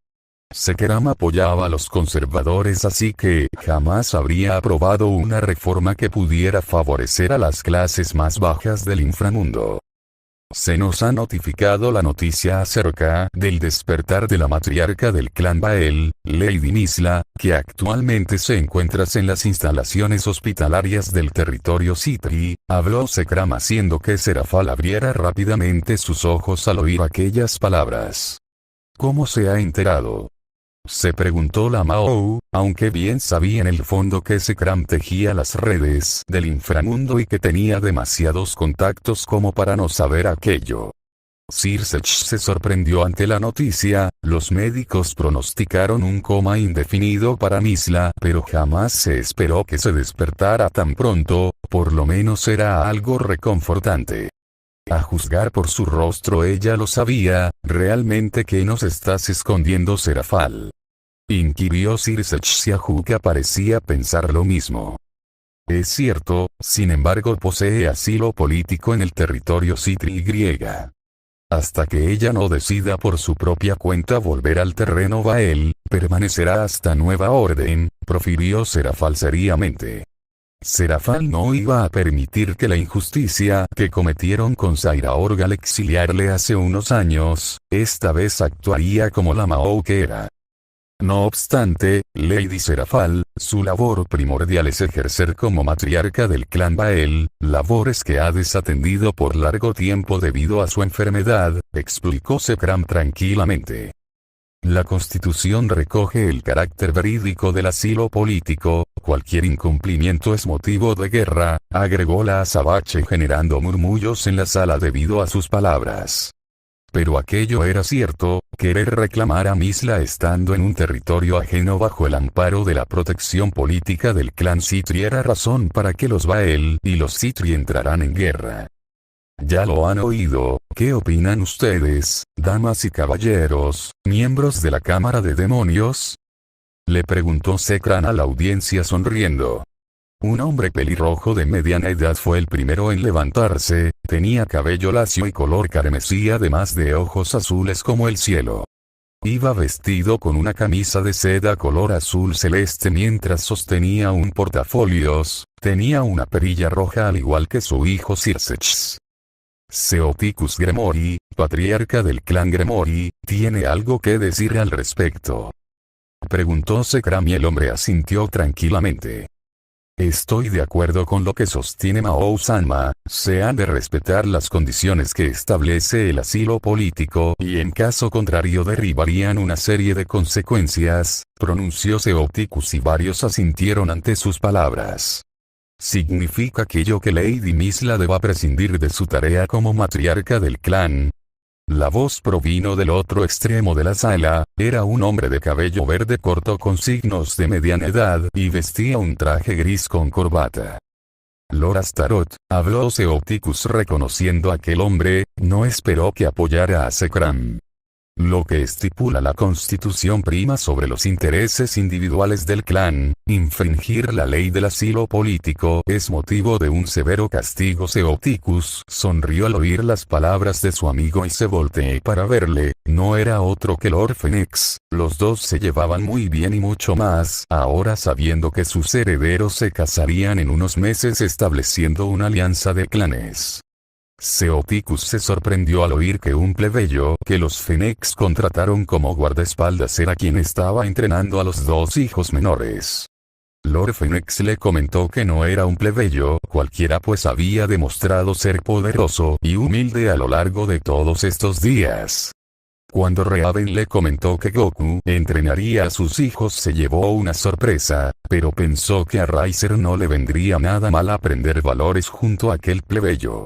Zekran apoyaba a los conservadores, así que jamás habría aprobado una reforma que pudiera favorecer a las clases más bajas del inframundo. Se nos ha notificado la noticia acerca del despertar de la matriarca del clan Bael, Lady Misla, que actualmente se encuentra en las instalaciones hospitalarias del territorio Citri, habló Zekran haciendo que Serafal abriera rápidamente sus ojos al oír aquellas palabras. ¿Cómo se ha enterado? Se preguntó la Mao, aunque bien sabía en el fondo que Zekran tejía las redes del inframundo y que tenía demasiados contactos como para no saber aquello. Sirsex se sorprendió ante la noticia. Los médicos pronosticaron un coma indefinido para Misla, pero jamás se esperó que se despertara tan pronto. Por lo menos era algo reconfortante. A juzgar por su rostro ella lo sabía. ¿Realmente qué nos estás escondiendo, Serafal? Inquirió Sirsex y Ajuka parecía pensar lo mismo. Es cierto, sin embargo posee asilo político en el territorio Citri y. Hasta que ella no decida por su propia cuenta volver al terreno Bael, permanecerá hasta nueva orden, profirió Serafal seriamente. Serafal no iba a permitir que la injusticia que cometieron con Zaira Org al exiliarle hace unos años, esta vez actuaría como la Mao que era. No obstante, Lady Serafal, su labor primordial es ejercer como matriarca del clan Bael, labores que ha desatendido por largo tiempo debido a su enfermedad, explicó Zekran tranquilamente. La Constitución recoge el carácter verídico del asilo político, cualquier incumplimiento es motivo de guerra, agregó la azabache generando murmullos en la sala debido a sus palabras. Pero aquello era cierto, querer reclamar a Misla estando en un territorio ajeno bajo el amparo de la protección política del clan Citri era razón para que los Bael y los Citri entraran en guerra. Ya lo han oído. ¿Qué opinan ustedes, damas y caballeros, miembros de la Cámara de Demonios? Le preguntó Zekran a la audiencia sonriendo. Un hombre pelirrojo de mediana edad fue el primero en levantarse, tenía cabello lacio y color carmesí además de ojos azules como el cielo. Iba vestido con una camisa de seda color azul celeste mientras sostenía un portafolios, tenía una perilla roja al igual que su hijo Sirsex. Seoticus Gremori, patriarca del clan Gremori, ¿tiene algo que decir al respecto? Preguntó Zekran y el hombre asintió tranquilamente. Estoy de acuerdo con lo que sostiene Mao-sama, se han de respetar las condiciones que establece el asilo político y en caso contrario derribarían una serie de consecuencias, pronunció Seopticus y varios asintieron ante sus palabras. ¿Significa aquello que Lady Misla deba prescindir de su tarea como matriarca del clan? La voz provino del otro extremo de la sala, era un hombre de cabello verde corto con signos de mediana edad y vestía un traje gris con corbata. Lord Astaroth, habló Seopticus reconociendo a aquel hombre, no esperó que apoyara a Sekram. Lo que estipula la Constitución prima sobre los intereses individuales del clan, infringir la ley del asilo político es motivo de un severo castigo. Seopticus sonrió al oír las palabras de su amigo y se volteó para verle, no era otro que Lord Phoenix, los dos se llevaban muy bien y mucho más, ahora sabiendo que sus herederos se casarían en unos meses estableciendo una alianza de clanes. Seopticus se sorprendió al oír que un plebeyo que los Phoenix contrataron como guardaespaldas era quien estaba entrenando a los dos hijos menores. Lord Phoenix le comentó que no era un plebeyo cualquiera pues había demostrado ser poderoso y humilde a lo largo de todos estos días. Cuando Raven le comentó que Goku entrenaría a sus hijos se llevó una sorpresa, pero pensó que a Riser no le vendría nada mal aprender valores junto a aquel plebeyo.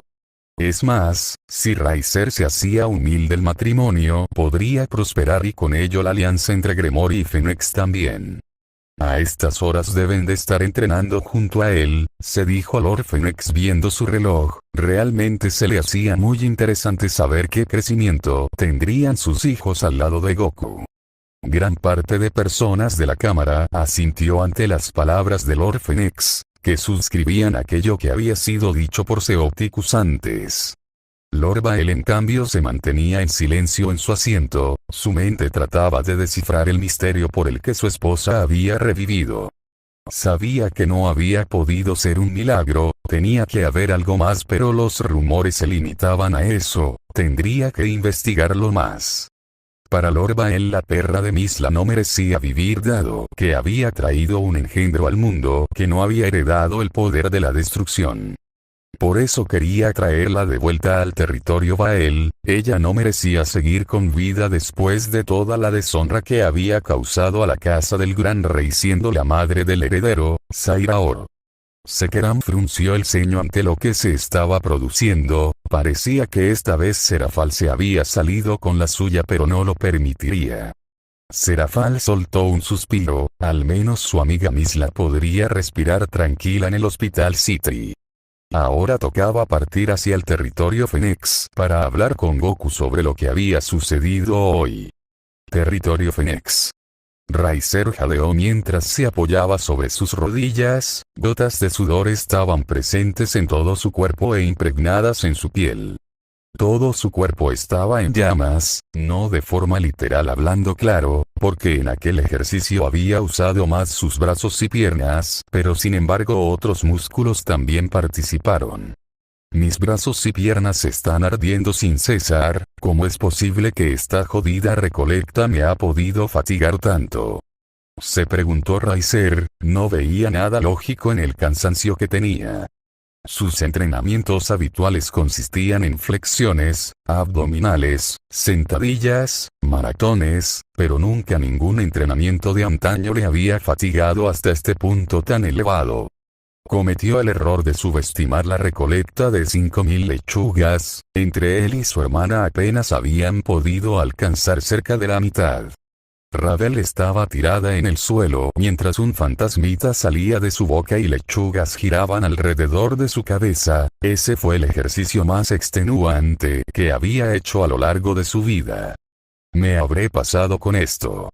Es más, si Riser se hacía humilde el matrimonio podría prosperar y con ello la alianza entre Gremory y Phoenix también. A estas horas deben de estar entrenando junto a él, se dijo Lord Phoenix viendo su reloj, realmente se le hacía muy interesante saber qué crecimiento tendrían sus hijos al lado de Goku. Gran parte de personas de la cámara asintió ante las palabras de Lord Phoenix, que suscribían aquello que había sido dicho por Seopticus antes. Lord Bael en cambio se mantenía en silencio en su asiento, su mente trataba de descifrar el misterio por el que su esposa había revivido. Sabía que no había podido ser un milagro, tenía que haber algo más pero los rumores se limitaban a eso, tendría que investigarlo más. Para Lord Bael la perra de Misla no merecía vivir dado que había traído un engendro al mundo que no había heredado el poder de la destrucción. Por eso quería traerla de vuelta al territorio Bael, ella no merecía seguir con vida después de toda la deshonra que había causado a la casa del gran rey siendo la madre del heredero, Sairaor. Sekram frunció el ceño ante lo que se estaba produciendo, parecía que esta vez Serafal se había salido con la suya pero no lo permitiría. Serafal soltó un suspiro, al menos su amiga Misla podría respirar tranquila en el Hospital City. Ahora tocaba partir hacia el territorio Phoenix para hablar con Goku sobre lo que había sucedido hoy. Territorio Phoenix. Riser jadeó mientras se apoyaba sobre sus rodillas, gotas de sudor estaban presentes en todo su cuerpo e impregnadas en su piel. Todo su cuerpo estaba en llamas, no de forma literal hablando claro, porque en aquel ejercicio había usado más sus brazos y piernas, pero sin embargo otros músculos también participaron. Mis brazos y piernas están ardiendo sin cesar, ¿cómo es posible que esta jodida recolecta me ha podido fatigar tanto? Se preguntó Riser, no veía nada lógico en el cansancio que tenía. Sus entrenamientos habituales consistían en flexiones, abdominales, sentadillas, maratones, pero nunca ningún entrenamiento de antaño le había fatigado hasta este punto tan elevado. Cometió el error de subestimar la recolecta de 5.000 lechugas, entre él y su hermana apenas habían podido alcanzar cerca de la mitad. Ravel estaba tirada en el suelo mientras un fantasmita salía de su boca y lechugas giraban alrededor de su cabeza, ese fue el ejercicio más extenuante que había hecho a lo largo de su vida. ¿Me habré pasado con esto?,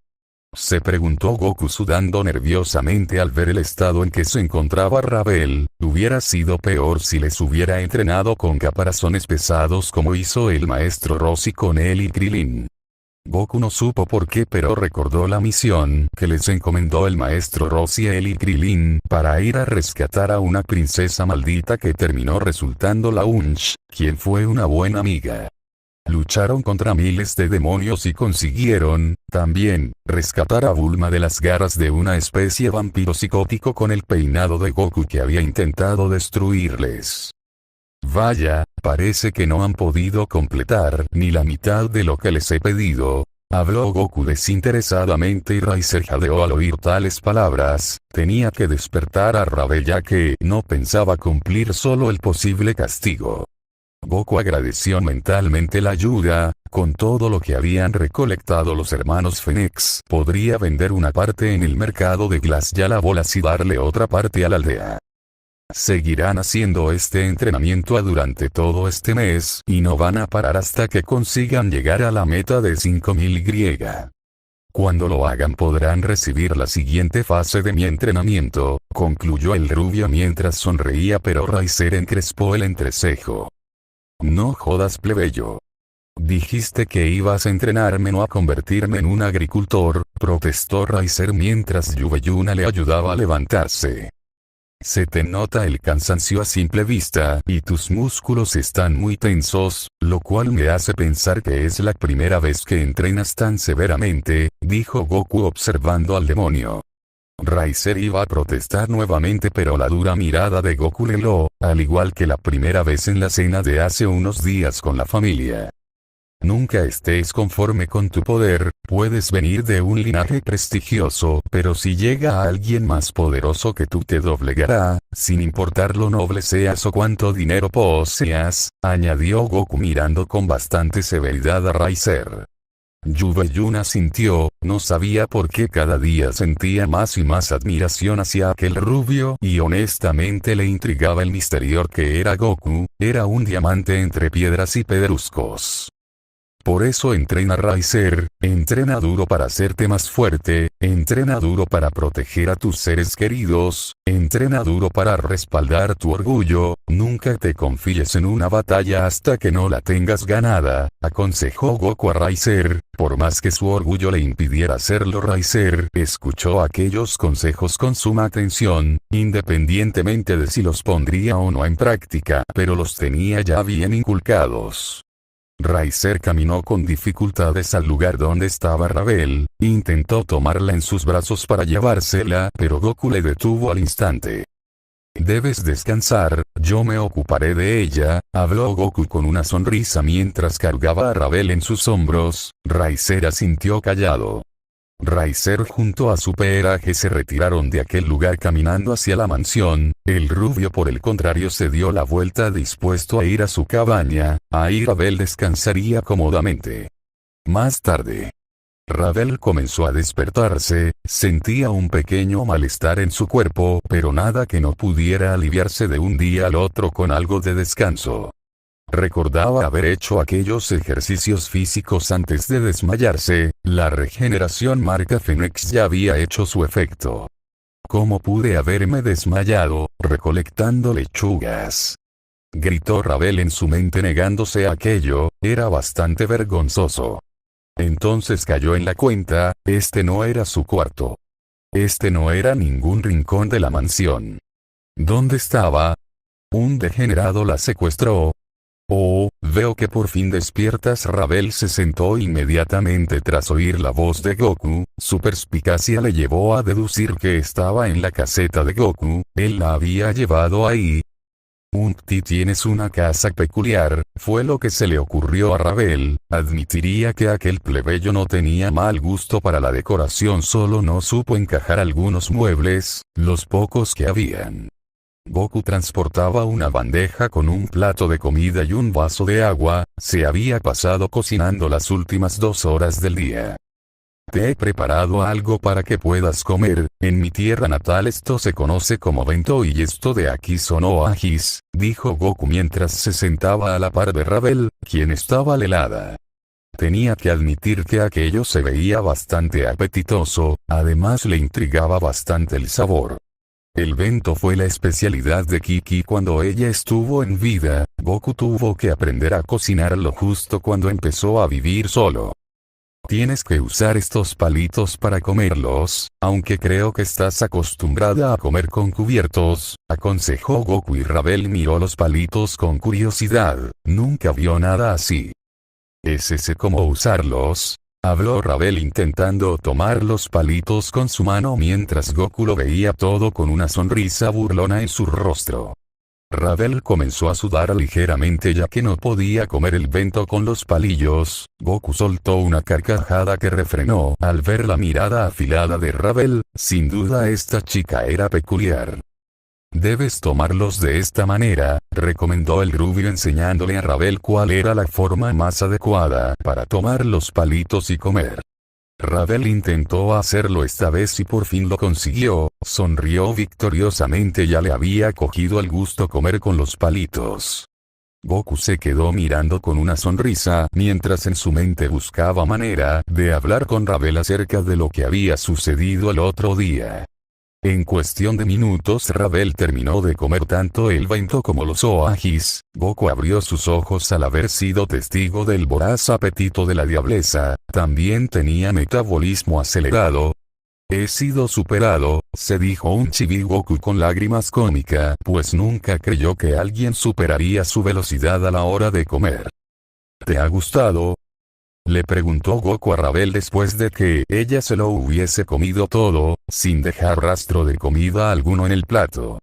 se preguntó Goku sudando nerviosamente al ver el estado en que se encontraba Ravel. Hubiera sido peor si les hubiera entrenado con caparazones pesados como hizo el maestro Rossi con él y Krillin. Goku no supo por qué pero recordó la misión que les encomendó el maestro Rossi a él y Krillin para ir a rescatar a una princesa maldita que terminó resultando la Unch, quien fue una buena amiga. Lucharon contra miles de demonios y consiguieron, también, rescatar a Bulma de las garras de una especie vampiro psicótico con el peinado de Goku que había intentado destruirles. Vaya, parece que no han podido completar ni la mitad de lo que les he pedido. Habló Goku desinteresadamente y Riser jadeó al oír tales palabras. Tenía que despertar a Ravel ya que no pensaba cumplir solo el posible castigo. Goku agradeció mentalmente la ayuda. Con todo lo que habían recolectado los hermanos Phoenix, podría vender una parte en el mercado de Glass Yalabolas y darle otra parte a la aldea. Seguirán haciendo este entrenamiento durante todo este mes, y no van a parar hasta que consigan llegar a la meta de 5000 Y. Cuando lo hagan podrán recibir la siguiente fase de mi entrenamiento, concluyó el rubio mientras sonreía, pero Riser encrespó el entrecejo. No jodas, plebeyo. Dijiste que ibas a entrenarme, no a convertirme en un agricultor, protestó Riser mientras Yubeyuna le ayudaba a levantarse. Se te nota el cansancio a simple vista, y tus músculos están muy tensos, lo cual me hace pensar que es la primera vez que entrenas tan severamente, dijo Goku observando al demonio. Riser iba a protestar nuevamente, pero la dura mirada de Goku le heló, al igual que la primera vez en la cena de hace unos días con la familia. Nunca estés conforme con tu poder, puedes venir de un linaje prestigioso, pero si llega alguien más poderoso que tú te doblegará, sin importar lo noble seas o cuánto dinero poseas, añadió Goku mirando con bastante severidad a Riser. Yubeyuna sintió, no sabía por qué cada día sentía más y más admiración hacia aquel rubio y honestamente le intrigaba el misterio que era Goku, era un diamante entre piedras y pedruscos. Por eso entrena Riser, entrena duro para hacerte más fuerte, entrena duro para proteger a tus seres queridos, entrena duro para respaldar tu orgullo, nunca te confíes en una batalla hasta que no la tengas ganada, aconsejó Goku a Riser. Por más que su orgullo le impidiera hacerlo, Riser escuchó aquellos consejos con suma atención, independientemente de si los pondría o no en práctica, pero los tenía ya bien inculcados. Riser caminó con dificultades al lugar donde estaba Ravel, intentó tomarla en sus brazos para llevársela, pero Goku le detuvo al instante. Debes descansar, yo me ocuparé de ella, habló Goku con una sonrisa mientras cargaba a Ravel en sus hombros. Riser asintió callado. Riser junto a su peraje se retiraron de aquel lugar caminando hacia la mansión. El rubio por el contrario se dio la vuelta dispuesto a ir a su cabaña. Ahí Ravel descansaría cómodamente. Más tarde, Ravel comenzó a despertarse, sentía un pequeño malestar en su cuerpo, pero nada que no pudiera aliviarse de un día al otro con algo de descanso. Recordaba haber hecho aquellos ejercicios físicos antes de desmayarse, la regeneración marca Phoenix ya había hecho su efecto. ¿Cómo pude haberme desmayado, recolectando lechugas? Gritó Ravel en su mente negándose a aquello, era bastante vergonzoso. Entonces cayó en la cuenta, este no era su cuarto. Este no era ningún rincón de la mansión. ¿Dónde estaba? Un degenerado la secuestró. Oh, veo que por fin despiertas. Ravel se sentó inmediatamente tras oír la voz de Goku, su perspicacia le llevó a deducir que estaba en la caseta de Goku, él la había llevado ahí. Tienes una casa peculiar, fue lo que se le ocurrió a Ravel, admitiría que aquel plebeyo no tenía mal gusto para la decoración, solo no supo encajar algunos muebles, los pocos que habían. Goku transportaba una bandeja con un plato de comida y un vaso de agua, se había pasado cocinando las últimas 2 horas del día. Te he preparado algo para que puedas comer, en mi tierra natal esto se conoce como bento y esto de aquí son oajis, dijo Goku mientras se sentaba a la par de Ravel, quien estaba helada. Tenía que admitir que aquello se veía bastante apetitoso, además le intrigaba bastante el sabor. El bento fue la especialidad de Kiki cuando ella estuvo en vida. Goku tuvo que aprender a cocinarlo justo cuando empezó a vivir solo. Tienes que usar estos palitos para comerlos, aunque creo que estás acostumbrada a comer con cubiertos, aconsejó Goku y Ravel miró los palitos con curiosidad, nunca vio nada así. ¿Es cómo usarlos? Habló Ravel intentando tomar los palitos con su mano mientras Goku lo veía todo con una sonrisa burlona en su rostro. Ravel comenzó a sudar ligeramente ya que no podía comer el bento con los palillos. Goku soltó una carcajada que refrenó al ver la mirada afilada de Ravel. Sin duda esta chica era peculiar. Debes tomarlos de esta manera, recomendó el rubio enseñándole a Ravel cuál era la forma más adecuada para tomar los palitos y comer. Ravel intentó hacerlo esta vez y por fin lo consiguió, sonrió victoriosamente, ya le había cogido el gusto comer con los palitos. Goku se quedó mirando con una sonrisa mientras en su mente buscaba manera de hablar con Ravel acerca de lo que había sucedido el otro día. En cuestión de minutos Ravel terminó de comer tanto el bento como los oajis. Goku abrió sus ojos al haber sido testigo del voraz apetito de la diableza. También tenía metabolismo acelerado. He sido superado, se dijo un chibi Goku con lágrimas cómicas, pues nunca creyó que alguien superaría su velocidad a la hora de comer. ¿Te ha gustado? Le preguntó Goku a Ravel después de que ella se lo hubiese comido todo, sin dejar rastro de comida alguno en el plato.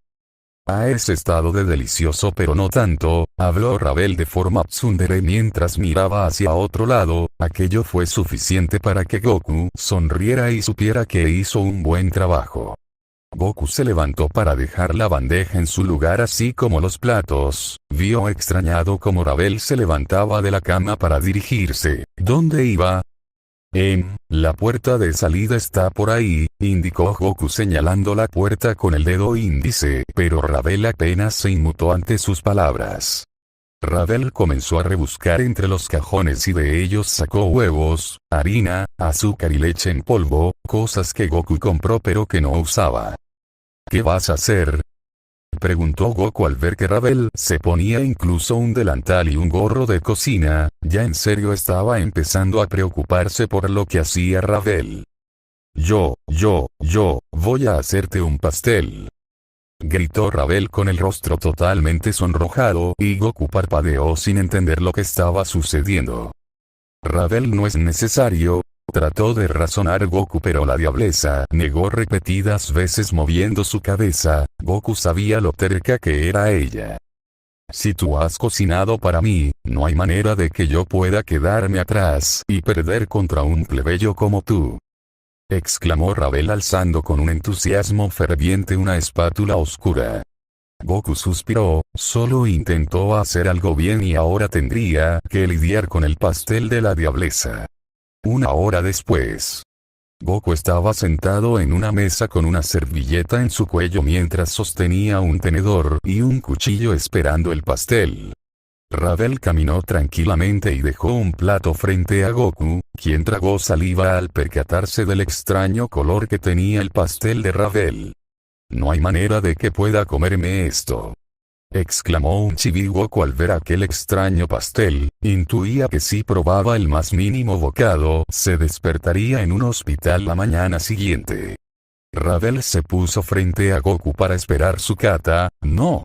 Es estado de delicioso pero no tanto, habló Ravel de forma tsundere mientras miraba hacia otro lado. Aquello fue suficiente para que Goku sonriera y supiera que hizo un buen trabajo. Goku se levantó para dejar la bandeja en su lugar así como los platos. Vio extrañado cómo Ravel se levantaba de la cama para dirigirse. ¿Dónde iba? La puerta de salida está por ahí, indicó Goku señalando la puerta con el dedo índice, pero Ravel apenas se inmutó ante sus palabras. Ravel comenzó a rebuscar entre los cajones y de ellos sacó huevos, harina, azúcar y leche en polvo, cosas que Goku compró pero que no usaba. ¿Qué vas a hacer?, preguntó Goku al ver que Ravel se ponía incluso un delantal y un gorro de cocina. Ya en serio estaba empezando a preocuparse por lo que hacía Ravel. Yo voy a hacerte un pastel, gritó Ravel con el rostro totalmente sonrojado, y Goku parpadeó sin entender lo que estaba sucediendo. Ravel no es necesario, trató de razonar Goku, pero la diableza negó repetidas veces moviendo su cabeza. Goku sabía lo terca que era ella. Si tú has cocinado para mí, no hay manera de que yo pueda quedarme atrás y perder contra un plebeyo como tú, exclamó Ravel alzando con un entusiasmo ferviente una espátula oscura. Goku suspiró, solo intentó hacer algo bien y ahora tendría que lidiar con el pastel de la diableza. Una hora después, Goku estaba sentado en una mesa con una servilleta en su cuello mientras sostenía un tenedor y un cuchillo esperando el pastel. Ravel caminó tranquilamente y dejó un plato frente a Goku, quien tragó saliva al percatarse del extraño color que tenía el pastel de Ravel. No hay manera de que pueda comerme esto, exclamó un chibi Goku al ver aquel extraño pastel. Intuía que si probaba el más mínimo bocado, se despertaría en un hospital la mañana siguiente. Ravel se puso frente a Goku para esperar su kata. No.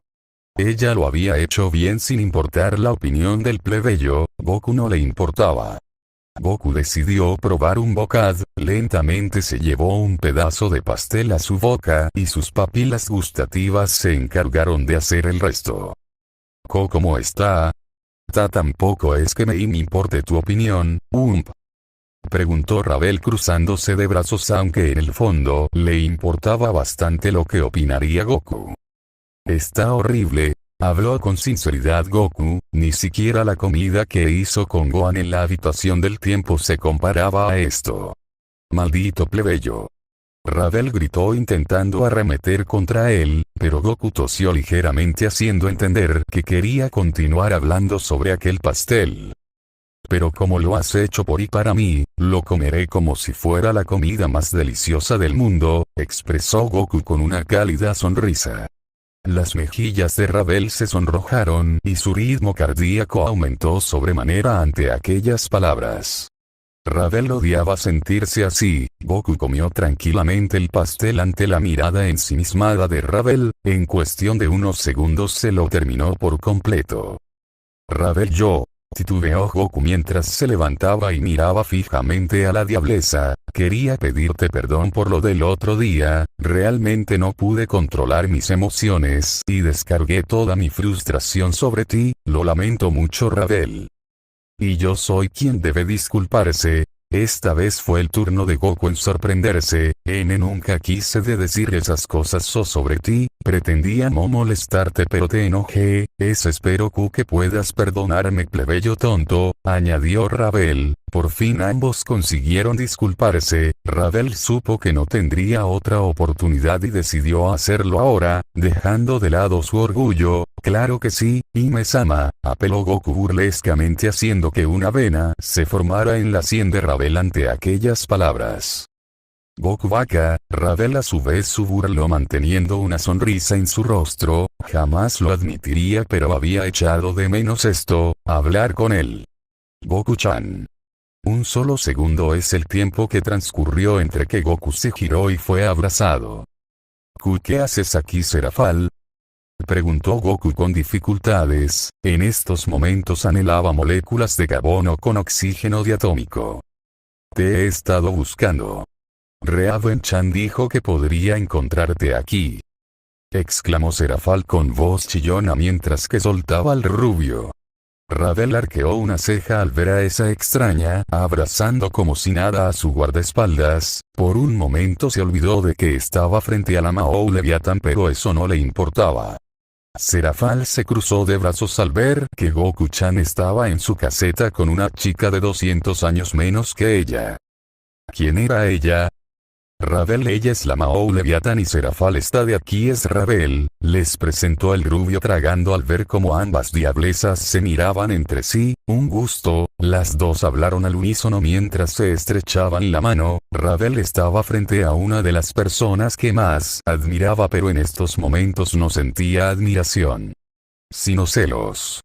Ella lo había hecho bien sin importar la opinión del plebeyo. Goku no le importaba. Goku decidió probar un bocado. Lentamente se llevó un pedazo de pastel a su boca y sus papilas gustativas se encargaron de hacer el resto. ¿Cómo está? Tampoco es que me importe tu opinión, preguntó Ravel cruzándose de brazos, aunque en el fondo le importaba bastante lo que opinaría Goku. Está horrible, habló con sinceridad Goku. Ni siquiera la comida que hizo con Gohan en la habitación del tiempo se comparaba a esto. Maldito plebeyo. Ravel gritó intentando arremeter contra él, pero Goku tosió ligeramente haciendo entender que quería continuar hablando sobre aquel pastel. Pero como lo has hecho por y para mí, lo comeré como si fuera la comida más deliciosa del mundo, expresó Goku con una cálida sonrisa. Las mejillas de Ravel se sonrojaron y su ritmo cardíaco aumentó sobremanera ante aquellas palabras. Ravel odiaba sentirse así. Goku comió tranquilamente el pastel ante la mirada ensimismada de Ravel. En cuestión de unos segundos se lo terminó por completo. Ravel Titubeó Goku mientras se levantaba y miraba fijamente a la diableza. Quería pedirte perdón por lo del otro día, realmente no pude controlar mis emociones y descargué toda mi frustración sobre ti, lo lamento mucho Ravel. Y yo soy quien debe disculparse. Esta vez fue el turno de Goku en sorprenderse. Nunca quise de decir esas cosas sobre ti, pretendía no molestarte pero te enojé, espero que puedas perdonarme plebeyo tonto, añadió Ravel. Por fin ambos consiguieron disculparse. Ravel supo que no tendría otra oportunidad y decidió hacerlo ahora, dejando de lado su orgullo. Claro que sí, Hime-sama, apeló Goku burlescamente haciendo que una vena se formara en la sien de Ravel ante aquellas palabras. Goku vaca, Ravel a su vez su burló manteniendo una sonrisa en su rostro, jamás lo admitiría pero había echado de menos esto, hablar con él. Goku-chan. Un solo segundo es el tiempo que transcurrió entre que Goku se giró y fue abrazado. ¿Qué haces aquí Serafal? Preguntó Goku con dificultades, en estos momentos anhelaba moléculas de carbono con oxígeno diatómico. Te he estado buscando. Raven-chan dijo que podría encontrarte aquí. Exclamó Serafal con voz chillona mientras que soltaba al rubio. Ravel arqueó una ceja al ver a esa extraña, abrazando como si nada a su guardaespaldas. Por un momento se olvidó de que estaba frente a la Mao Leviathan pero eso no le importaba. Serafal se cruzó de brazos al ver que Goku-chan estaba en su caseta con una chica de 200 años menos que ella. ¿Quién era ella? Ravel ella es la Mao Leviathan y Serafal está de aquí es Ravel, les presentó el rubio tragando al ver cómo ambas diablesas se miraban entre sí, un gusto, las dos hablaron al unísono mientras se estrechaban la mano. Ravel estaba frente a una de las personas que más admiraba pero en estos momentos no sentía admiración, sino celos.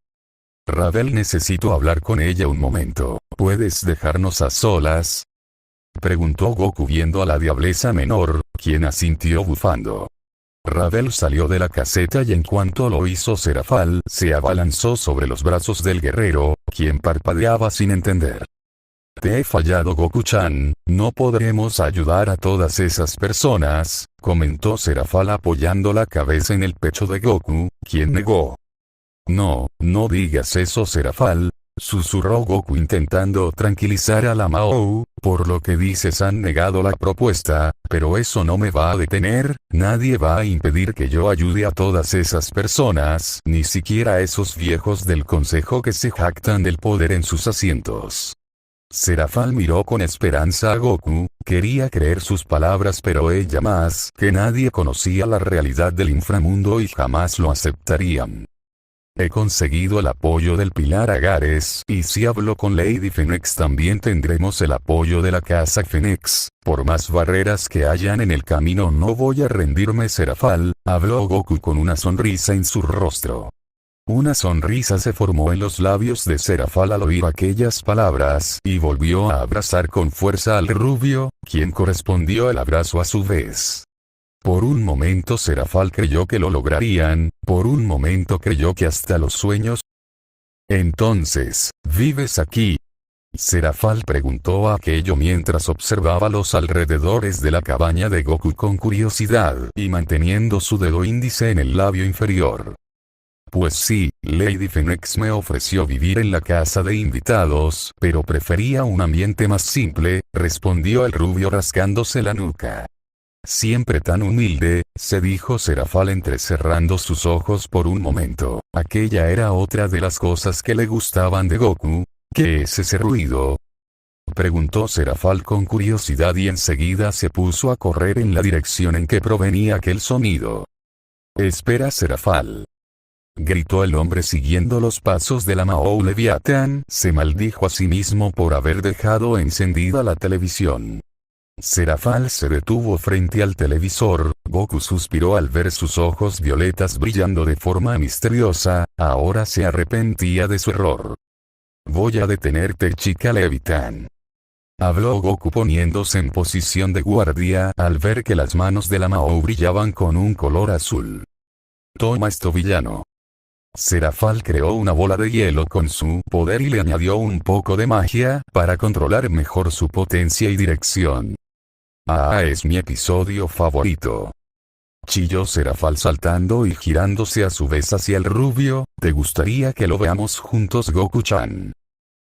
Ravel necesito hablar con ella un momento, ¿puedes dejarnos a solas? Preguntó Goku viendo a la diableza menor, quien asintió bufando. Ravel salió de la caseta y en cuanto lo hizo Serafal se abalanzó sobre los brazos del guerrero, quien parpadeaba sin entender. Te he fallado Goku-chan, no podremos ayudar a todas esas personas, comentó Serafal apoyando la cabeza en el pecho de Goku, quien negó. No, no digas eso Serafal, susurró Goku intentando tranquilizar a la Mao, por lo que dices han negado la propuesta, pero eso no me va a detener, nadie va a impedir que yo ayude a todas esas personas, ni siquiera a esos viejos del consejo que se jactan del poder en sus asientos. Serafal miró con esperanza a Goku, quería creer sus palabras pero ella más que nadie conocía la realidad del inframundo y jamás lo aceptarían. He conseguido el apoyo del Pilar Agares y si hablo con Lady Phoenix también tendremos el apoyo de la Casa Phoenix, por más barreras que hayan en el camino no voy a rendirme Serafal, habló Goku con una sonrisa en su rostro. Una sonrisa se formó en los labios de Serafal al oír aquellas palabras y volvió a abrazar con fuerza al rubio, quien correspondió el abrazo a su vez. Por un momento Serafal creyó que lo lograrían, por un momento creyó que hasta los sueños. Entonces, ¿vives aquí? Serafal preguntó aquello mientras observaba los alrededores de la cabaña de Goku con curiosidad y manteniendo su dedo índice en el labio inferior. Pues sí, Lady Phoenix me ofreció vivir en la casa de invitados, pero prefería un ambiente más simple, respondió el rubio rascándose la nuca. Siempre tan humilde, se dijo Serafal entrecerrando sus ojos por un momento. Aquella era otra de las cosas que le gustaban de Goku. ¿Qué es ese ruido? Preguntó Serafal con curiosidad y enseguida se puso a correr en la dirección en que provenía aquel sonido. Espera Serafal. Gritó el hombre siguiendo los pasos de la Mao Leviathan, se maldijo a sí mismo por haber dejado encendida la televisión. Serafal se detuvo frente al televisor, Goku suspiró al ver sus ojos violetas brillando de forma misteriosa, ahora se arrepentía de su error. Voy a detenerte chica Leviathan. Habló Goku poniéndose en posición de guardia al ver que las manos de la Mao brillaban con un color azul. Toma esto villano. Serafal creó una bola de hielo con su poder y le añadió un poco de magia, para controlar mejor su potencia y dirección. Es mi episodio favorito. Chilló Serafal saltando y girándose a su vez hacia el rubio. ¿Te gustaría que lo veamos juntos, Goku-chan?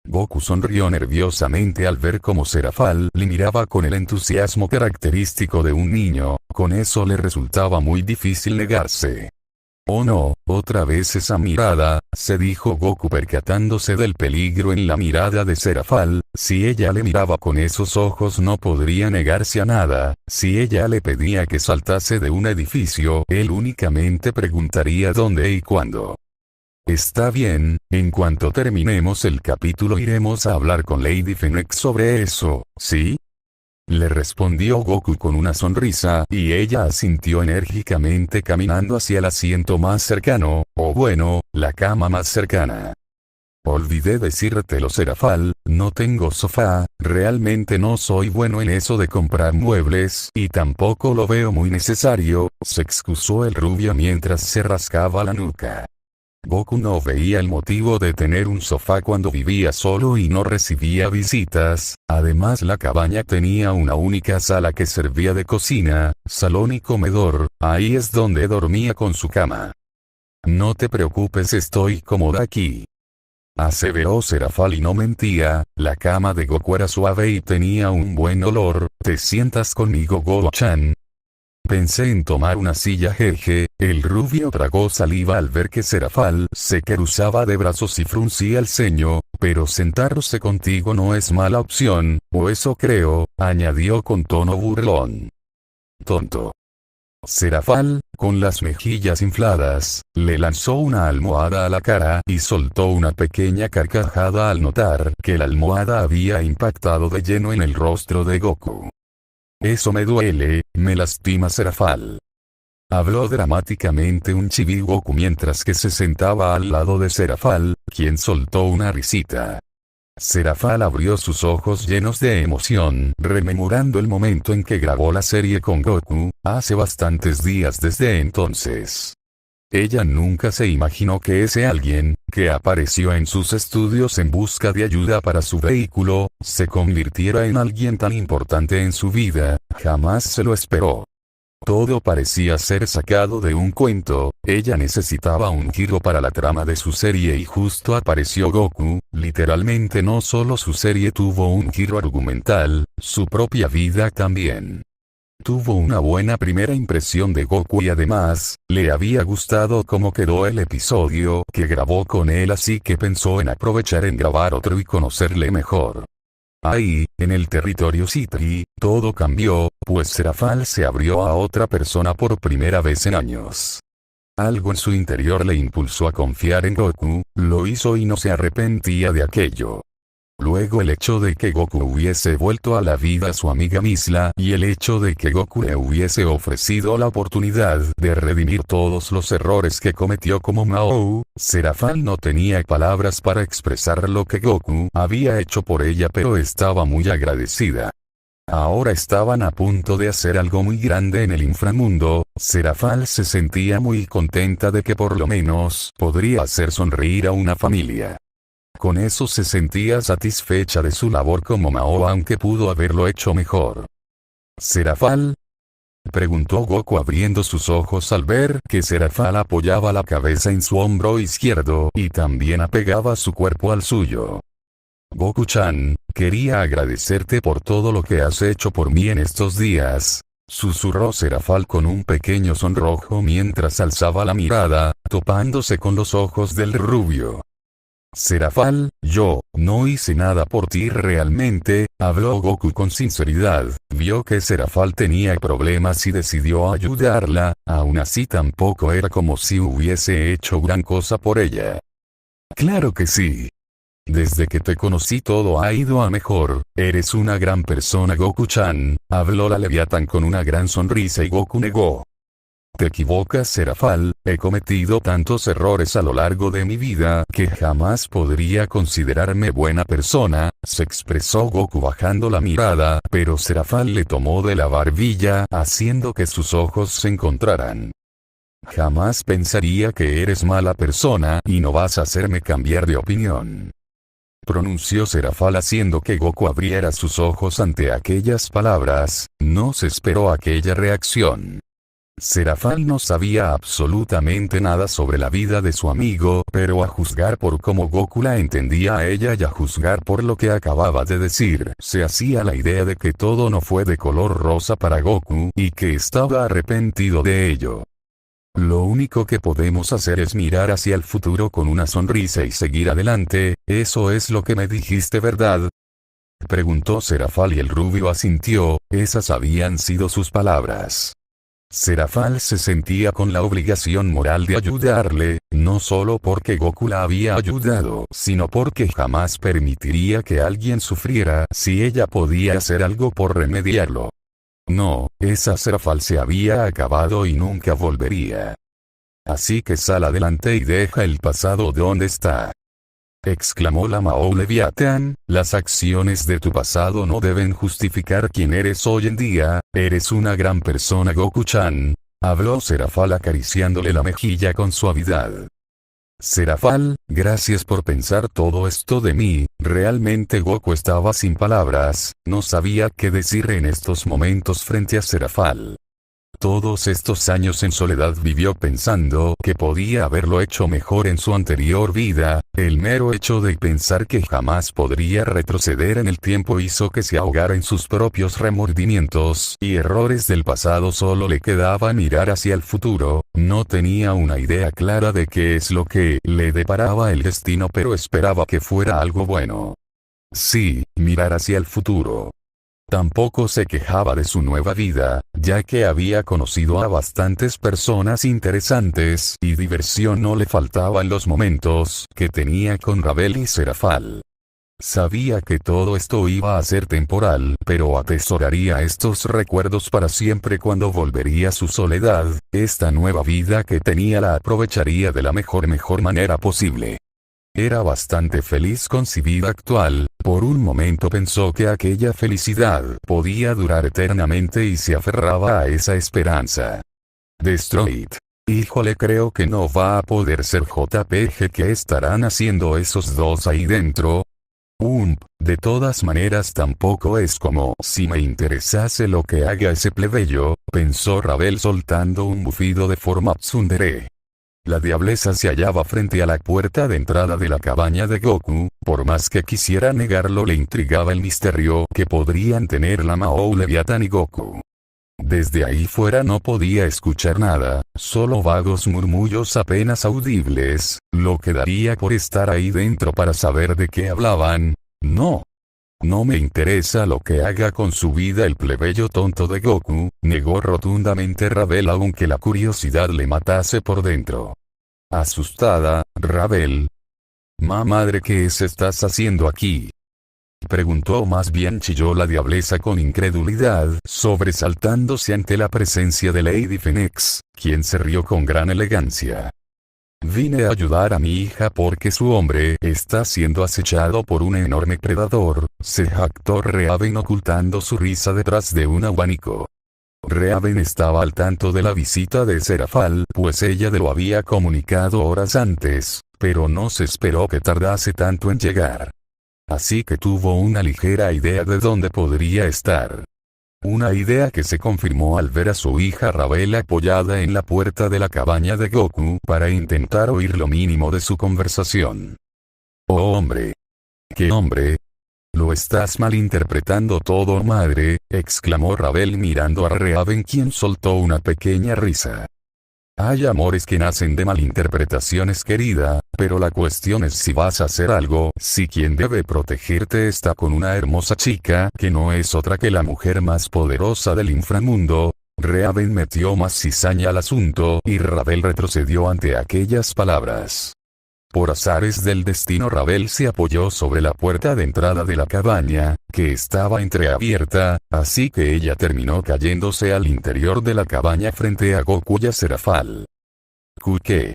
Goku sonrió nerviosamente al ver cómo Serafal le miraba con el entusiasmo característico de un niño. Con eso le resultaba muy difícil negarse. Oh no, otra vez esa mirada, se dijo Goku percatándose del peligro en la mirada de Serafal. Si ella le miraba con esos ojos no podría negarse a nada. Si ella le pedía que saltase de un edificio, él únicamente preguntaría dónde y cuándo. Está bien, en cuanto terminemos el capítulo iremos a hablar con Lady Phoenix sobre eso, ¿sí? Le respondió Goku con una sonrisa, y ella asintió enérgicamente caminando hacia el asiento más cercano, o bueno, la cama más cercana. Olvidé decírtelo, Serafal, no tengo sofá, realmente no soy bueno en eso de comprar muebles, y tampoco lo veo muy necesario, se excusó el rubio mientras se rascaba la nuca. Goku no veía el motivo de tener un sofá cuando vivía solo y no recibía visitas. Además la cabaña tenía una única sala que servía de cocina, salón y comedor. Ahí es donde dormía con su cama. No te preocupes, estoy cómoda aquí, aseveró Serafal y no mentía. La cama de Goku era suave y tenía un buen olor. ¿Te sientas conmigo, Goku-chan? Pensé en tomar una silla, jeje. El rubio tragó saliva al ver que Serafal se cruzaba de brazos y fruncía el ceño. Pero sentarse contigo no es mala opción, o eso creo, añadió con tono burlón. Tonto. Serafal, con las mejillas infladas, le lanzó una almohada a la cara y soltó una pequeña carcajada al notar que la almohada había impactado de lleno en el rostro de Goku. Eso me duele, me lastima, Serafal. Habló dramáticamente un chibi Goku mientras que se sentaba al lado de Serafal, quien soltó una risita. Serafal abrió sus ojos llenos de emoción, rememorando el momento en que grabó la serie con Goku, hace bastantes días desde entonces. Ella nunca se imaginó que ese alguien, que apareció en sus estudios en busca de ayuda para su vehículo, se convirtiera en alguien tan importante en su vida. Jamás se lo esperó. Todo parecía ser sacado de un cuento. Ella necesitaba un giro para la trama de su serie y justo apareció Goku. Literalmente no solo su serie tuvo un giro argumental, su propia vida también. Tuvo una buena primera impresión de Goku y además, le había gustado cómo quedó el episodio que grabó con él, así que pensó en aprovechar en grabar otro y conocerle mejor. Ahí, en el territorio City, todo cambió, pues Serafal se abrió a otra persona por primera vez en años. Algo en su interior le impulsó a confiar en Goku, lo hizo y no se arrepentía de aquello. Luego el hecho de que Goku hubiese vuelto a la vida a su amiga Misla y el hecho de que Goku le hubiese ofrecido la oportunidad de redimir todos los errores que cometió como Mao, Serafal no tenía palabras para expresar lo que Goku había hecho por ella, pero estaba muy agradecida. Ahora estaban a punto de hacer algo muy grande en el inframundo. Serafal se sentía muy contenta de que por lo menos podría hacer sonreír a una familia. Con eso se sentía satisfecha de su labor como Mao, aunque pudo haberlo hecho mejor. ¿Serafal?, preguntó Goku abriendo sus ojos al ver que Serafal apoyaba la cabeza en su hombro izquierdo y también apegaba su cuerpo al suyo. Goku-chan, quería agradecerte por todo lo que has hecho por mí en estos días, susurró Serafal con un pequeño sonrojo mientras alzaba la mirada, topándose con los ojos del rubio. Serafal, yo no hice nada por ti realmente, habló Goku con sinceridad. Vio que Serafal tenía problemas y decidió ayudarla, aún así tampoco era como si hubiese hecho gran cosa por ella. Claro que sí. Desde que te conocí todo ha ido a mejor, eres una gran persona, Goku-chan, habló la Leviatán con una gran sonrisa y Goku negó. Te equivocas, Serafal, he cometido tantos errores a lo largo de mi vida que jamás podría considerarme buena persona, se expresó Goku bajando la mirada, pero Serafal le tomó de la barbilla haciendo que sus ojos se encontraran. Jamás pensaría que eres mala persona y no vas a hacerme cambiar de opinión. Pronunció Serafal haciendo que Goku abriera sus ojos ante aquellas palabras. No se esperó aquella reacción. Serafal no sabía absolutamente nada sobre la vida de su amigo, pero a juzgar por cómo Goku la entendía a ella y a juzgar por lo que acababa de decir, se hacía la idea de que todo no fue de color rosa para Goku, y que estaba arrepentido de ello. Lo único que podemos hacer es mirar hacia el futuro con una sonrisa y seguir adelante. ¿Eso es lo que me dijiste, verdad?, preguntó Serafal y el rubio asintió. Esas habían sido sus palabras. Serafal se sentía con la obligación moral de ayudarle, no solo porque Goku la había ayudado, sino porque jamás permitiría que alguien sufriera si ella podía hacer algo por remediarlo. No, esa Serafal se había acabado y nunca volvería. Así que sal adelante y deja el pasado donde está, exclamó la Mao Leviatán. Las acciones de tu pasado no deben justificar quién eres hoy en día. Eres una gran persona, Goku-chan, habló Serafal acariciándole la mejilla con suavidad. Serafal, gracias por pensar todo esto de mí. Realmente Goku estaba sin palabras, no sabía qué decir en estos momentos frente a Serafal. Todos estos años en soledad vivió pensando que podía haberlo hecho mejor en su anterior vida. El mero hecho de pensar que jamás podría retroceder en el tiempo hizo que se ahogara en sus propios remordimientos y errores del pasado. Solo le quedaba mirar hacia el futuro. No tenía una idea clara de qué es lo que le deparaba el destino, pero esperaba que fuera algo bueno. Sí, mirar hacia el futuro. Tampoco se quejaba de su nueva vida, ya que había conocido a bastantes personas interesantes y diversión no le faltaba en los momentos que tenía con Ravel y Serafal. Sabía que todo esto iba a ser temporal, pero atesoraría estos recuerdos para siempre. Cuando volvería a su soledad, esta nueva vida que tenía la aprovecharía de la mejor manera posible. Era bastante feliz con su vida actual. Por un momento pensó que aquella felicidad podía durar eternamente y se aferraba a esa esperanza. Destroyed. Híjole, creo que no va a poder ser JPG. ¿Qué estarán haciendo esos dos ahí dentro? De todas maneras tampoco es como si me interesase lo que haga ese plebeyo, pensó Ravel soltando un bufido de forma tsundere. La diableza se hallaba frente a la puerta de entrada de la cabaña de Goku. Por más que quisiera negarlo, le intrigaba el misterio que podrían tener la Mao Leviatán y Goku. Desde ahí fuera no podía escuchar nada, solo vagos murmullos apenas audibles. Lo que daría por estar ahí dentro para saber de qué hablaban. No me interesa lo que haga con su vida el plebeyo tonto de Goku, negó rotundamente Ravel, aunque la curiosidad le matase por dentro. Asustada, Ravel. Madre, ¿qué estás haciendo aquí?, preguntó, o más bien chilló la diableza con incredulidad, sobresaltándose ante la presencia de Lady Phoenix, quien se rió con gran elegancia. Vine a ayudar a mi hija porque su hombre está siendo acechado por un enorme predador, se jactó Raven ocultando su risa detrás de un abanico. Raven estaba al tanto de la visita de Serafal, pues ella lo había comunicado horas antes, pero no se esperó que tardase tanto en llegar. Así que tuvo una ligera idea de dónde podría estar. Una idea que se confirmó al ver a su hija Ravel apoyada en la puerta de la cabaña de Goku para intentar oír lo mínimo de su conversación. ¡Oh, hombre! ¿Qué hombre? Lo estás malinterpretando todo, madre, exclamó Ravel mirando a Raven, quien soltó una pequeña risa. Hay amores que nacen de malinterpretaciones, querida, pero la cuestión es si vas a hacer algo. Si quien debe protegerte está con una hermosa chica que no es otra que la mujer más poderosa del inframundo. Raven metió más cizaña al asunto y Ravel retrocedió ante aquellas palabras. Por azares del destino, Ravel se apoyó sobre la puerta de entrada de la cabaña, que estaba entreabierta, así que ella terminó cayéndose al interior de la cabaña frente a Goku y a Serafal. ¿Qué?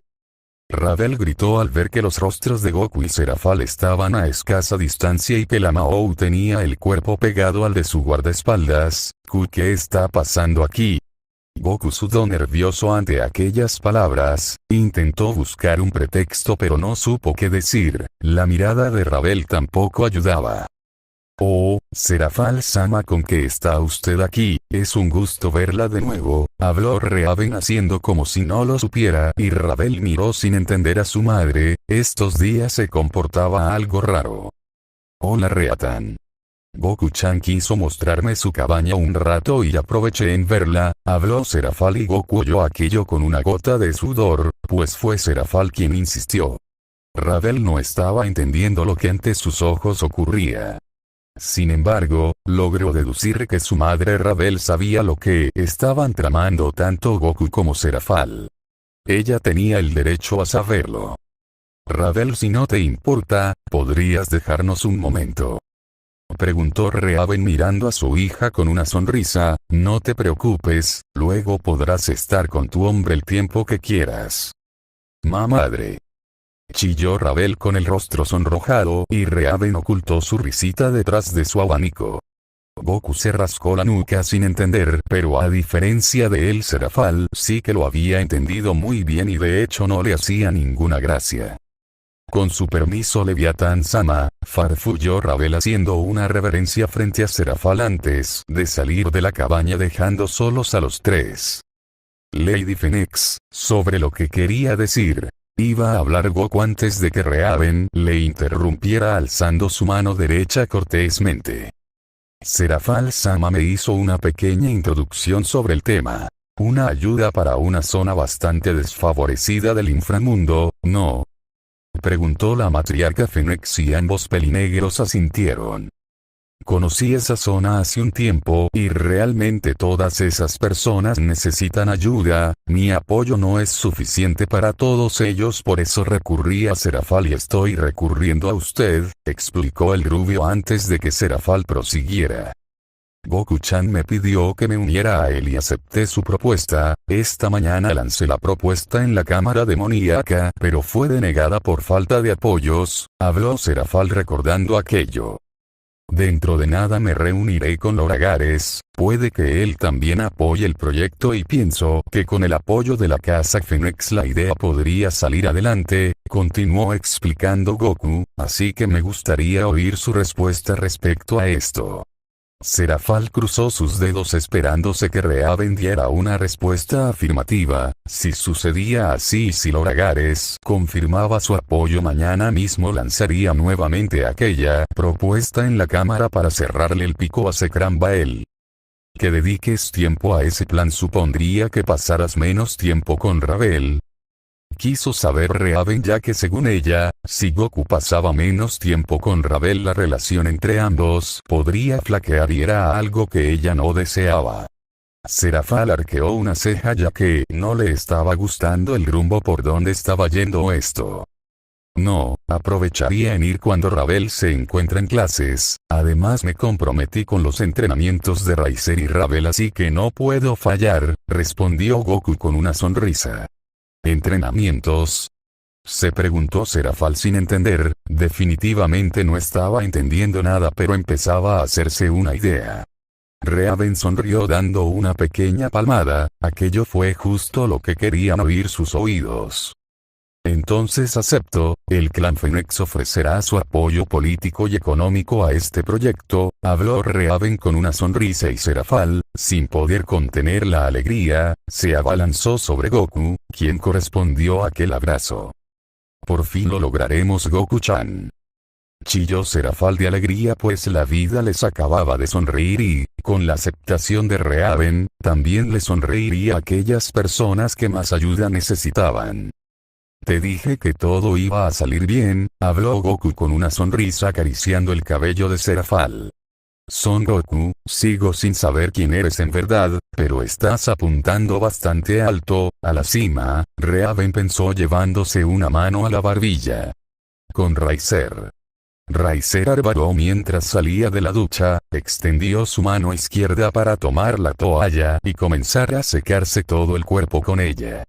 Ravel gritó al ver que los rostros de Goku y Serafal estaban a escasa distancia y que la Mao tenía el cuerpo pegado al de su guardaespaldas. ¿Qué está pasando aquí? Goku sudó nervioso ante aquellas palabras, intentó buscar un pretexto pero no supo qué decir, la mirada de Ravel tampoco ayudaba. «Oh, Serafal-sama, ¿con qué está usted aquí? Es un gusto verla de nuevo», habló Reaven haciendo como si no lo supiera, y Ravel miró sin entender a su madre. Estos días se comportaba algo raro. «Hola Reatan. Goku-chan quiso mostrarme su cabaña un rato y aproveché en verla», habló Serafal, y Goku oyó aquello con una gota de sudor, pues fue Serafal quien insistió. Ravel no estaba entendiendo lo que ante sus ojos ocurría. Sin embargo, logró deducir que su madre Ravel sabía lo que estaban tramando tanto Goku como Serafal. Ella tenía el derecho a saberlo. «Ravel, si no te importa, ¿podrías dejarnos un momento?», preguntó Reaven mirando a su hija con una sonrisa. «No te preocupes, luego podrás estar con tu hombre el tiempo que quieras». «Madre», chilló Ravel con el rostro sonrojado, y Reaven ocultó su risita detrás de su abanico. Goku se rascó la nuca sin entender, pero a diferencia de él, Serafal sí que lo había entendido muy bien y de hecho no le hacía ninguna gracia. «Con su permiso, Leviatán-sama», farfulló Ravel haciendo una reverencia frente a Serafal antes de salir de la cabaña dejando solos a los tres. «Lady Phoenix, sobre lo que quería decir», iba a hablar Goku antes de que Reaven le interrumpiera alzando su mano derecha cortésmente. «Serafal-sama me hizo una pequeña introducción sobre el tema. Una ayuda para una zona bastante desfavorecida del inframundo, ¿no?», preguntó la matriarca Phoenix y ambos pelinegros asintieron. «Conocí esa zona hace un tiempo y realmente todas esas personas necesitan ayuda. Mi apoyo no es suficiente para todos ellos, por eso recurrí a Serafal y estoy recurriendo a usted», explicó el rubio antes de que Serafal prosiguiera. «Goku-chan me pidió que me uniera a él y acepté su propuesta. Esta mañana lancé la propuesta en la cámara demoníaca, pero fue denegada por falta de apoyos», habló Serafal recordando aquello. «Dentro de nada me reuniré con Loragares, puede que él también apoye el proyecto y pienso que con el apoyo de la casa Phoenix la idea podría salir adelante», continuó explicando Goku, «así que me gustaría oír su respuesta respecto a esto». Serafal cruzó sus dedos esperándose que Reaven diera una respuesta afirmativa. Si sucedía así y si Loragares confirmaba su apoyo, mañana mismo lanzaría nuevamente aquella propuesta en la cámara para cerrarle el pico a Sekrambael. Que dediques tiempo a ese plan supondría que pasarás menos tiempo con Ravel. Quiso saber Reaven, ya que según ella, si Goku pasaba menos tiempo con Ravel la relación entre ambos podría flaquear y era algo que ella no deseaba. Serafal arqueó una ceja ya que no le estaba gustando el rumbo por donde estaba yendo esto. «No, aprovecharía en ir cuando Ravel se encuentra en clases, además me comprometí con los entrenamientos de Raizer y Ravel así que no puedo fallar», respondió Goku con una sonrisa. «¿Entrenamientos?», se preguntó Serafal sin entender. Definitivamente no estaba entendiendo nada, pero empezaba a hacerse una idea. Reaven sonrió dando una pequeña palmada. Aquello fue justo lo que querían oír sus oídos. «Entonces acepto, el clan Phoenix ofrecerá su apoyo político y económico a este proyecto», habló Reaven con una sonrisa, y Serafal, sin poder contener la alegría, se abalanzó sobre Goku, quien correspondió a aquel abrazo. «Por fin lo lograremos, Goku-chan», chilló Serafal de alegría, pues la vida les acababa de sonreír y, con la aceptación de Reaven, también le sonreiría a aquellas personas que más ayuda necesitaban. «Te dije que todo iba a salir bien», habló Goku con una sonrisa acariciando el cabello de Serafal. «Son Goku, sigo sin saber quién eres en verdad, pero estás apuntando bastante alto, a la cima», Reaven pensó llevándose una mano a la barbilla. «Con Raizer». Raizer arbaró mientras salía de la ducha, extendió su mano izquierda para tomar la toalla y comenzar a secarse todo el cuerpo con ella.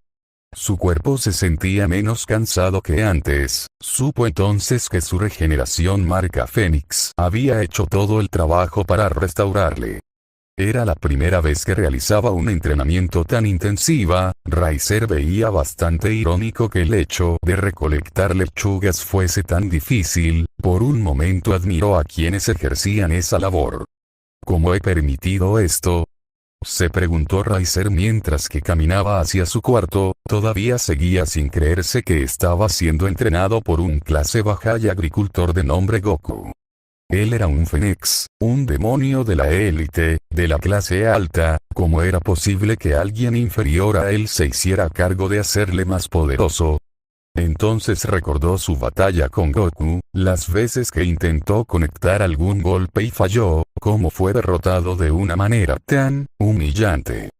Su cuerpo se sentía menos cansado que antes. Supo entonces que su regeneración marca Fénix había hecho todo el trabajo para restaurarle. Era la primera vez que realizaba un entrenamiento tan intensiva. Riser veía bastante irónico que el hecho de recolectar lechugas fuese tan difícil. Por un momento admiró a quienes ejercían esa labor. ¿Cómo he permitido esto?, se preguntó Riser mientras que caminaba hacia su cuarto. Todavía seguía sin creerse que estaba siendo entrenado por un clase baja y agricultor de nombre Goku. Él era un Fénix, un demonio de la élite, de la clase alta. ¿Cómo era posible que alguien inferior a él se hiciera cargo de hacerle más poderoso? Entonces recordó su batalla con Goku, las veces que intentó conectar algún golpe y falló, cómo fue derrotado de una manera tan humillante.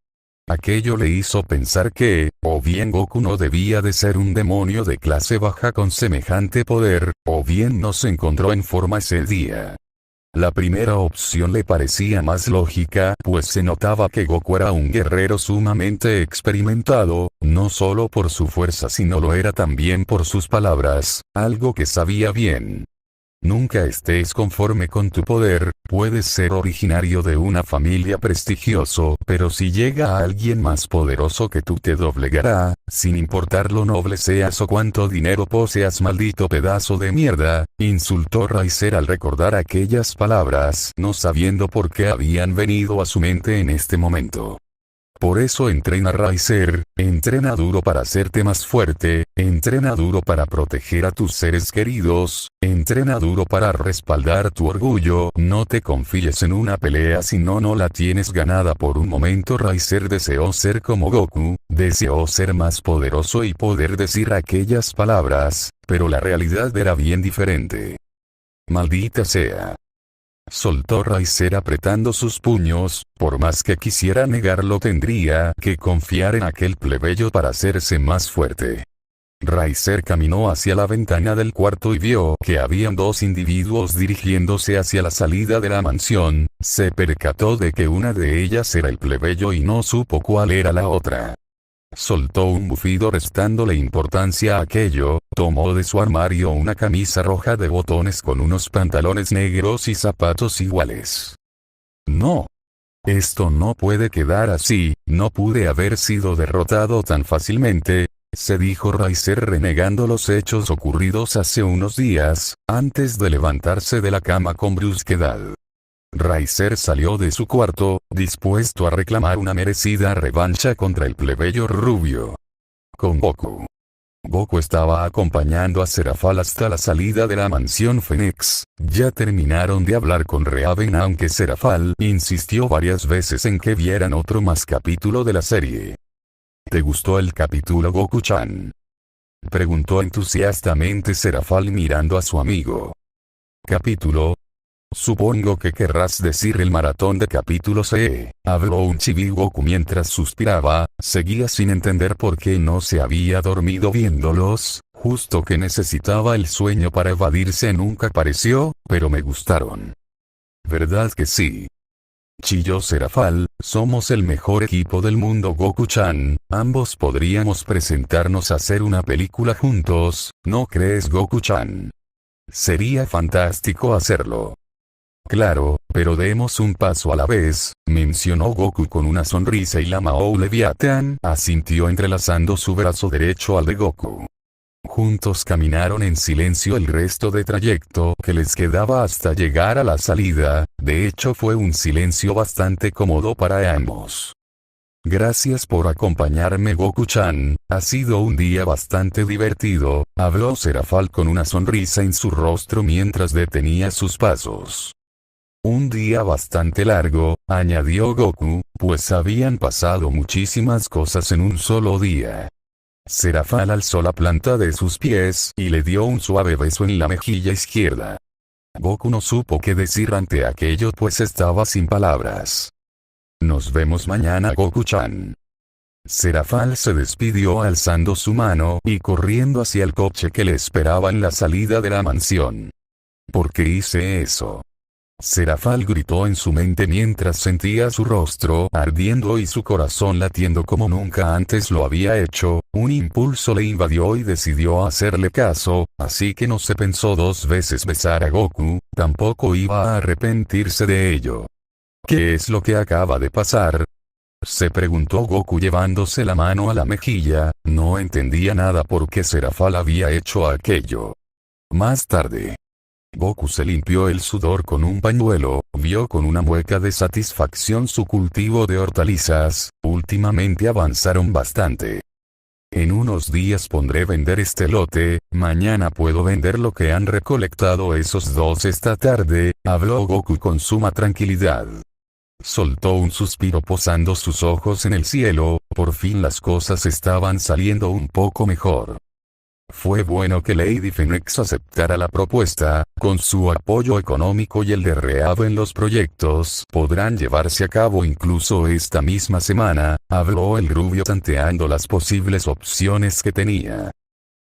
Aquello le hizo pensar que, o bien Goku no debía de ser un demonio de clase baja con semejante poder, o bien no se encontró en forma ese día. La primera opción le parecía más lógica, pues se notaba que Goku era un guerrero sumamente experimentado, no solo por su fuerza sino lo era también por sus palabras, algo que sabía bien. Nunca estés conforme con tu poder. Puedes ser originario de una familia prestigioso, pero si llega a alguien más poderoso que tú te doblegará, sin importar lo noble seas o cuánto dinero poseas, maldito pedazo de mierda, insultó Riser al recordar aquellas palabras, no sabiendo por qué habían venido a su mente en este momento. Por eso entrena Riser, entrena duro para hacerte más fuerte, entrena duro para proteger a tus seres queridos, entrena duro para respaldar tu orgullo. No te confíes en una pelea si no la tienes ganada. Por un momento Riser deseó ser como Goku, deseó ser más poderoso y poder decir aquellas palabras, pero la realidad era bien diferente. Maldita sea. Soltó Riser apretando sus puños. Por más que quisiera negarlo tendría que confiar en aquel plebeyo para hacerse más fuerte. Riser caminó hacia la ventana del cuarto y vio que habían dos individuos dirigiéndose hacia la salida de la mansión. Se percató de que una de ellas era el plebeyo y no supo cuál era la otra. Soltó un bufido restándole importancia a aquello, tomó de su armario una camisa roja de botones con unos pantalones negros y zapatos iguales. No. Esto no puede quedar así, no pude haber sido derrotado tan fácilmente, se dijo Riser renegando los hechos ocurridos hace unos días, antes de levantarse de la cama con brusquedad. Riser salió de su cuarto, dispuesto a reclamar una merecida revancha contra el plebeyo rubio. Con Goku. Goku estaba acompañando a Serafal hasta la salida de la mansión Fénix. Ya terminaron de hablar con Raven, aunque Serafal insistió varias veces en que vieran otro más capítulo de la serie. ¿Te gustó el capítulo, Goku-chan?, preguntó entusiastamente Serafal mirando a su amigo. ¿Capítulo? Supongo que querrás decir el maratón de capítulos, habló un Chibi Goku mientras suspiraba. Seguía sin entender por qué no se había dormido viéndolos, justo que necesitaba el sueño para evadirse. Nunca apareció, pero me gustaron. ¿Verdad que sí? Chilló Serafal, somos el mejor equipo del mundo, Goku-chan, ambos podríamos presentarnos a hacer una película juntos, ¿no crees, Goku-chan? Sería fantástico hacerlo. Claro, pero demos un paso a la vez, mencionó Goku con una sonrisa y la Mao Leviathan asintió entrelazando su brazo derecho al de Goku. Juntos caminaron en silencio el resto de trayecto que les quedaba hasta llegar a la salida. De hecho fue un silencio bastante cómodo para ambos. Gracias por acompañarme, Goku-chan, ha sido un día bastante divertido, habló Serafal con una sonrisa en su rostro mientras detenía sus pasos. Un día bastante largo, añadió Goku, pues habían pasado muchísimas cosas en un solo día. Serafal alzó la planta de sus pies y le dio un suave beso en la mejilla izquierda. Goku no supo qué decir ante aquello pues estaba sin palabras. Nos vemos mañana, Goku-chan. Serafal se despidió alzando su mano y corriendo hacia el coche que le esperaba en la salida de la mansión. ¿Por qué hice eso?, Serafal gritó en su mente mientras sentía su rostro ardiendo y su corazón latiendo como nunca antes lo había hecho. Un impulso le invadió y decidió hacerle caso, así que no se pensó dos veces besar a Goku, tampoco iba a arrepentirse de ello. ¿Qué es lo que acaba de pasar? Se preguntó Goku llevándose la mano a la mejilla, no entendía nada por qué Serafal había hecho aquello. Más tarde, Goku se limpió el sudor con un pañuelo, vio con una mueca de satisfacción su cultivo de hortalizas, últimamente avanzaron bastante. En unos días pondré vender este lote, mañana puedo vender lo que han recolectado esos dos esta tarde, habló Goku con suma tranquilidad. Soltó un suspiro posando sus ojos en el cielo, por fin las cosas estaban saliendo un poco mejor. Fue bueno que Lady Phoenix aceptara la propuesta, con su apoyo económico y el de Reab en los proyectos podrán llevarse a cabo incluso esta misma semana, habló el rubio tanteando las posibles opciones que tenía.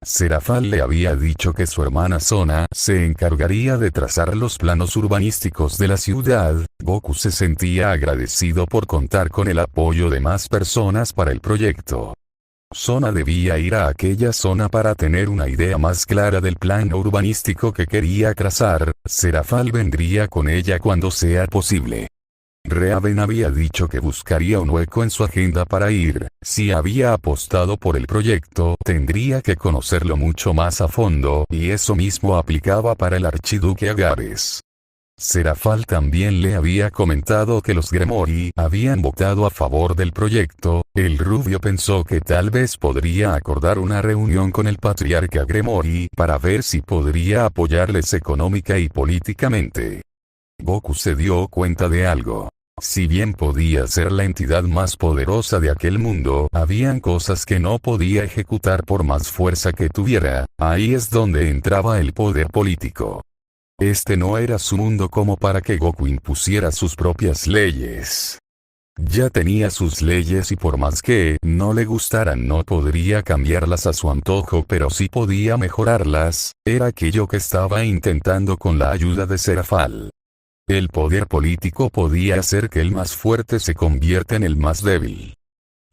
Serafal le había dicho que su hermana Sona se encargaría de trazar los planos urbanísticos de la ciudad. Goku se sentía agradecido por contar con el apoyo de más personas para el proyecto. Sona debía ir a aquella zona para tener una idea más clara del plan urbanístico que quería trazar. Serafal vendría con ella cuando sea posible. Reaven había dicho que buscaría un hueco en su agenda para ir. Si había apostado por el proyecto, tendría que conocerlo mucho más a fondo, y eso mismo aplicaba para el archiduque Agares. Serafal también le había comentado que los Gremory habían votado a favor del proyecto. El rubio pensó que tal vez podría acordar una reunión con el patriarca Gremory para ver si podría apoyarles económica y políticamente. Goku se dio cuenta de algo. Si bien podía ser la entidad más poderosa de aquel mundo, habían cosas que no podía ejecutar por más fuerza que tuviera. Ahí es donde entraba el poder político. Este no era su mundo como para que Goku impusiera sus propias leyes. Ya tenía sus leyes y por más que no le gustaran no podría cambiarlas a su antojo, pero sí podía mejorarlas. Era aquello que estaba intentando con la ayuda de Serafal. El poder político podía hacer que el más fuerte se convierta en el más débil.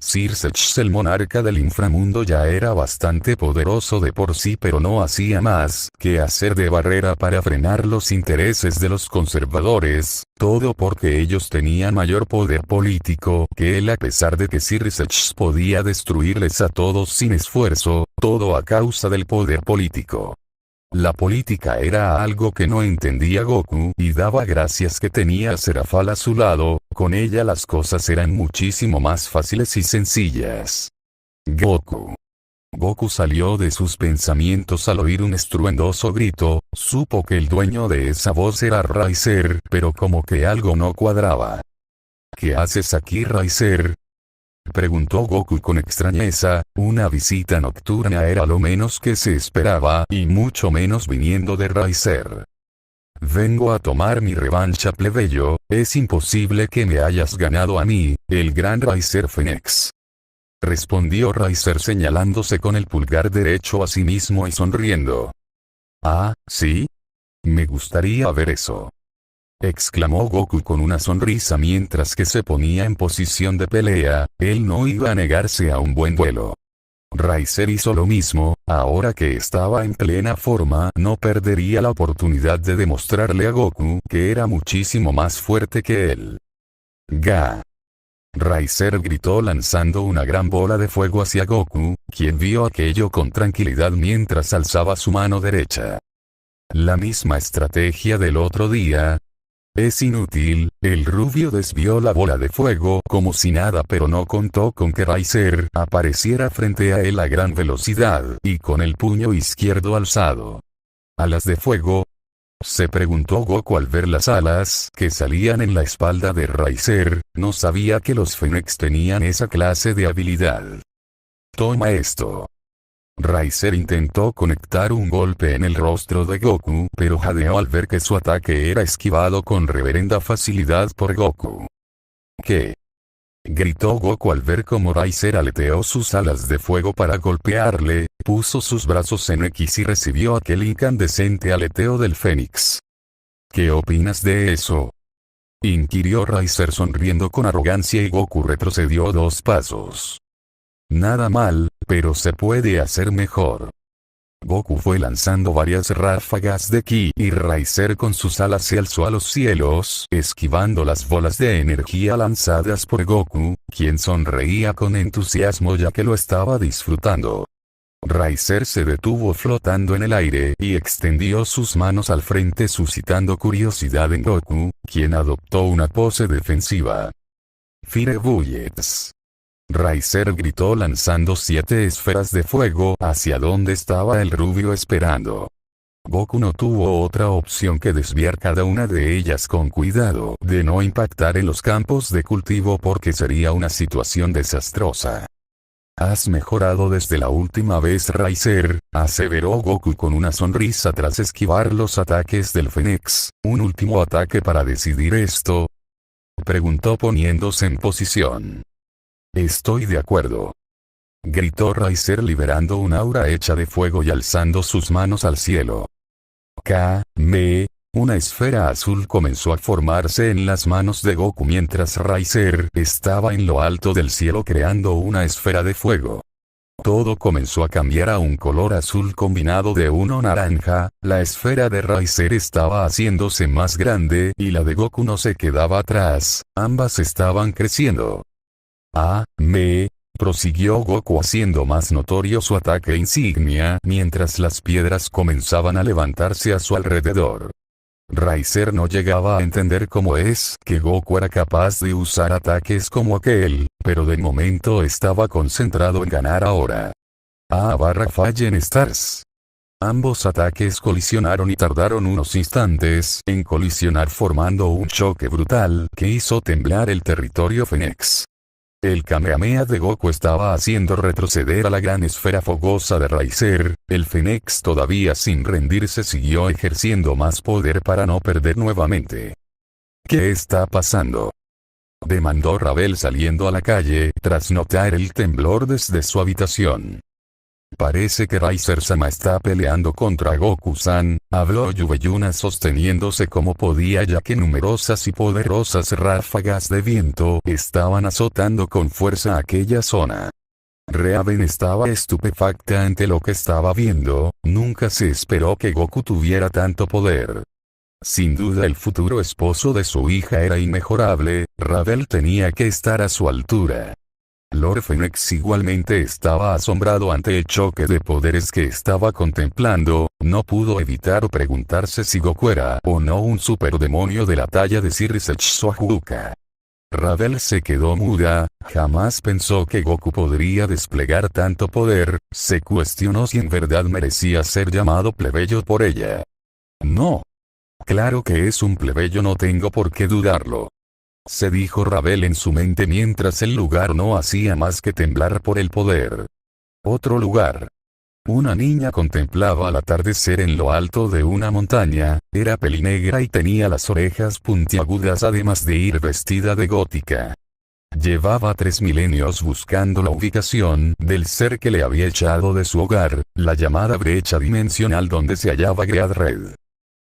Circex, el monarca del inframundo, ya era bastante poderoso de por sí, pero no hacía más que hacer de barrera para frenar los intereses de los conservadores, todo porque ellos tenían mayor poder político que él, a pesar de que Circex podía destruirles a todos sin esfuerzo, todo a causa del poder político. La política era algo que no entendía Goku y daba gracias que tenía a Serafal a su lado. Con ella las cosas eran muchísimo más fáciles y sencillas. Goku salió de sus pensamientos al oír un estruendoso grito. Supo que el dueño de esa voz era Riser, pero como que algo no cuadraba. ¿Qué haces aquí, Riser?, preguntó Goku con extrañeza. Una visita nocturna era lo menos que se esperaba, y mucho menos viniendo de Riser. Vengo a tomar mi revancha, plebeyo. Es imposible que me hayas ganado a mí, el gran Riser Phoenix, respondió Riser señalándose con el pulgar derecho a sí mismo y sonriendo. Ah, ¿sí? Me gustaría ver eso, exclamó Goku con una sonrisa mientras que se ponía en posición de pelea. Él no iba a negarse a un buen duelo. Riser hizo lo mismo. Ahora que estaba en plena forma, no perdería la oportunidad de demostrarle a Goku que era muchísimo más fuerte que él. ¡Ga! Riser gritó lanzando una gran bola de fuego hacia Goku, quien vio aquello con tranquilidad mientras alzaba su mano derecha. La misma estrategia del otro día. Es inútil. El rubio desvió la bola de fuego como si nada, pero no contó con que Riser apareciera frente a él a gran velocidad y con el puño izquierdo alzado. ¿Alas de fuego?, se preguntó Goku al ver las alas que salían en la espalda de Riser. No sabía que los Phoenix tenían esa clase de habilidad. Toma esto. Riser intentó conectar un golpe en el rostro de Goku, pero jadeó al ver que su ataque era esquivado con reverenda facilidad por Goku. ¿Qué?, gritó Goku al ver cómo Riser aleteó sus alas de fuego para golpearle. Puso sus brazos en X y recibió aquel incandescente aleteo del Fénix. ¿Qué opinas de eso?, inquirió Riser sonriendo con arrogancia, y Goku retrocedió 2 pasos. Nada mal, pero se puede hacer mejor. Goku fue lanzando varias ráfagas de ki y Riser con sus alas se alzó a los cielos, esquivando las bolas de energía lanzadas por Goku, quien sonreía con entusiasmo ya que lo estaba disfrutando. Riser se detuvo flotando en el aire y extendió sus manos al frente suscitando curiosidad en Goku, quien adoptó una pose defensiva. Fire Bullets. Riser gritó lanzando 7 esferas de fuego hacia donde estaba el rubio esperando. Goku no tuvo otra opción que desviar cada una de ellas con cuidado de no impactar en los campos de cultivo porque sería una situación desastrosa. «Has mejorado desde la última vez, Riser», aseveró Goku con una sonrisa tras esquivar los ataques del Fénix. «¿Un último ataque para decidir esto?», preguntó poniéndose en posición. «Estoy de acuerdo», gritó Riser liberando un aura hecha de fuego y alzando sus manos al cielo. Una esfera azul comenzó a formarse en las manos de Goku mientras Riser estaba en lo alto del cielo creando una esfera de fuego. Todo comenzó a cambiar a un color azul combinado de uno naranja, la esfera de Riser estaba haciéndose más grande y la de Goku no se quedaba atrás, ambas estaban creciendo. Prosiguió Goku haciendo más notorio su ataque insignia mientras las piedras comenzaban a levantarse a su alrededor. Riser no llegaba a entender cómo es que Goku era capaz de usar ataques como aquel, pero de momento estaba concentrado en ganar ahora. Fallen Stars. Ambos ataques colisionaron y tardaron unos instantes en colisionar formando un choque brutal que hizo temblar el territorio Fénix. El Kamehameha de Goku estaba haciendo retroceder a la gran esfera fogosa de Riser, el Fénix todavía sin rendirse siguió ejerciendo más poder para no perder nuevamente. ¿Qué está pasando?, demandó Ravel saliendo a la calle tras notar el temblor desde su habitación. Parece que Riser-sama está peleando contra Goku-san, habló Yubeyuna sosteniéndose como podía ya que numerosas y poderosas ráfagas de viento estaban azotando con fuerza aquella zona. Raven estaba estupefacta ante lo que estaba viendo, nunca se esperó que Goku tuviera tanto poder. Sin duda el futuro esposo de su hija era inmejorable, Ravel tenía que estar a su altura. Lord Fénix igualmente estaba asombrado ante el choque de poderes que estaba contemplando, no pudo evitar preguntarse si Goku era o no un superdemonio de la talla de Sir Setsuahuka. Ravel se quedó muda, jamás pensó que Goku podría desplegar tanto poder, se cuestionó si en verdad merecía ser llamado plebeyo por ella. No. Claro que es un plebeyo, no tengo por qué dudarlo. Se dijo Ravel en su mente mientras el lugar no hacía más que temblar por el poder. Otro lugar. Una niña contemplaba el atardecer en lo alto de una montaña, era pelinegra y tenía las orejas puntiagudas además de ir vestida de gótica. Llevaba 3 milenios buscando la ubicación del ser que le había echado de su hogar, la llamada brecha dimensional donde se hallaba Great Red.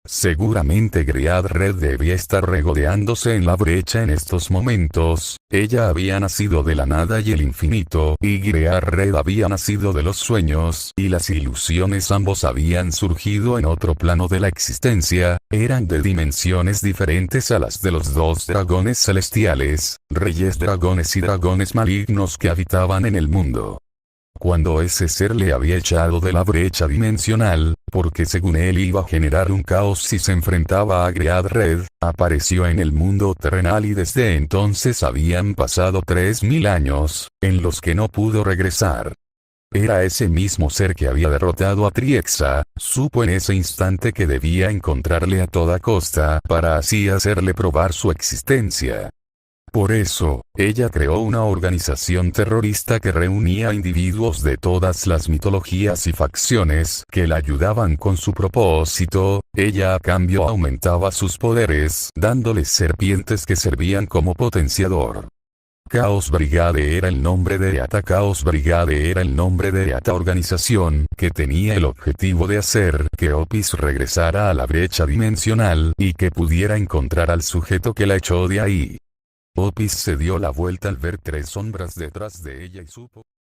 Seguramente Great Red debía estar regodeándose en la brecha en estos momentos, ella había nacido de la nada y el infinito, y Great Red había nacido de los sueños y las ilusiones, ambos habían surgido en otro plano de la existencia, eran de dimensiones diferentes a las de los 2 dragones celestiales, reyes dragones y dragones malignos que habitaban en el mundo. Cuando ese ser le había echado de la brecha dimensional, porque según él iba a generar un caos si se enfrentaba a Great Red, apareció en el mundo terrenal y desde entonces habían pasado 3000 años, en los que no pudo regresar. Era ese mismo ser que había derrotado a Triexa, supo en ese instante que debía encontrarle a toda costa para así hacerle probar su existencia. Por eso, ella creó una organización terrorista que reunía a individuos de todas las mitologías y facciones que la ayudaban con su propósito, ella a cambio aumentaba sus poderes dándoles serpientes que servían como potenciador. Chaos Brigade era el nombre de esta organización que tenía el objetivo de hacer que Opis regresara a la brecha dimensional y que pudiera encontrar al sujeto que la echó de ahí. Opis se dio la vuelta al ver 3 sombras detrás de ella y supo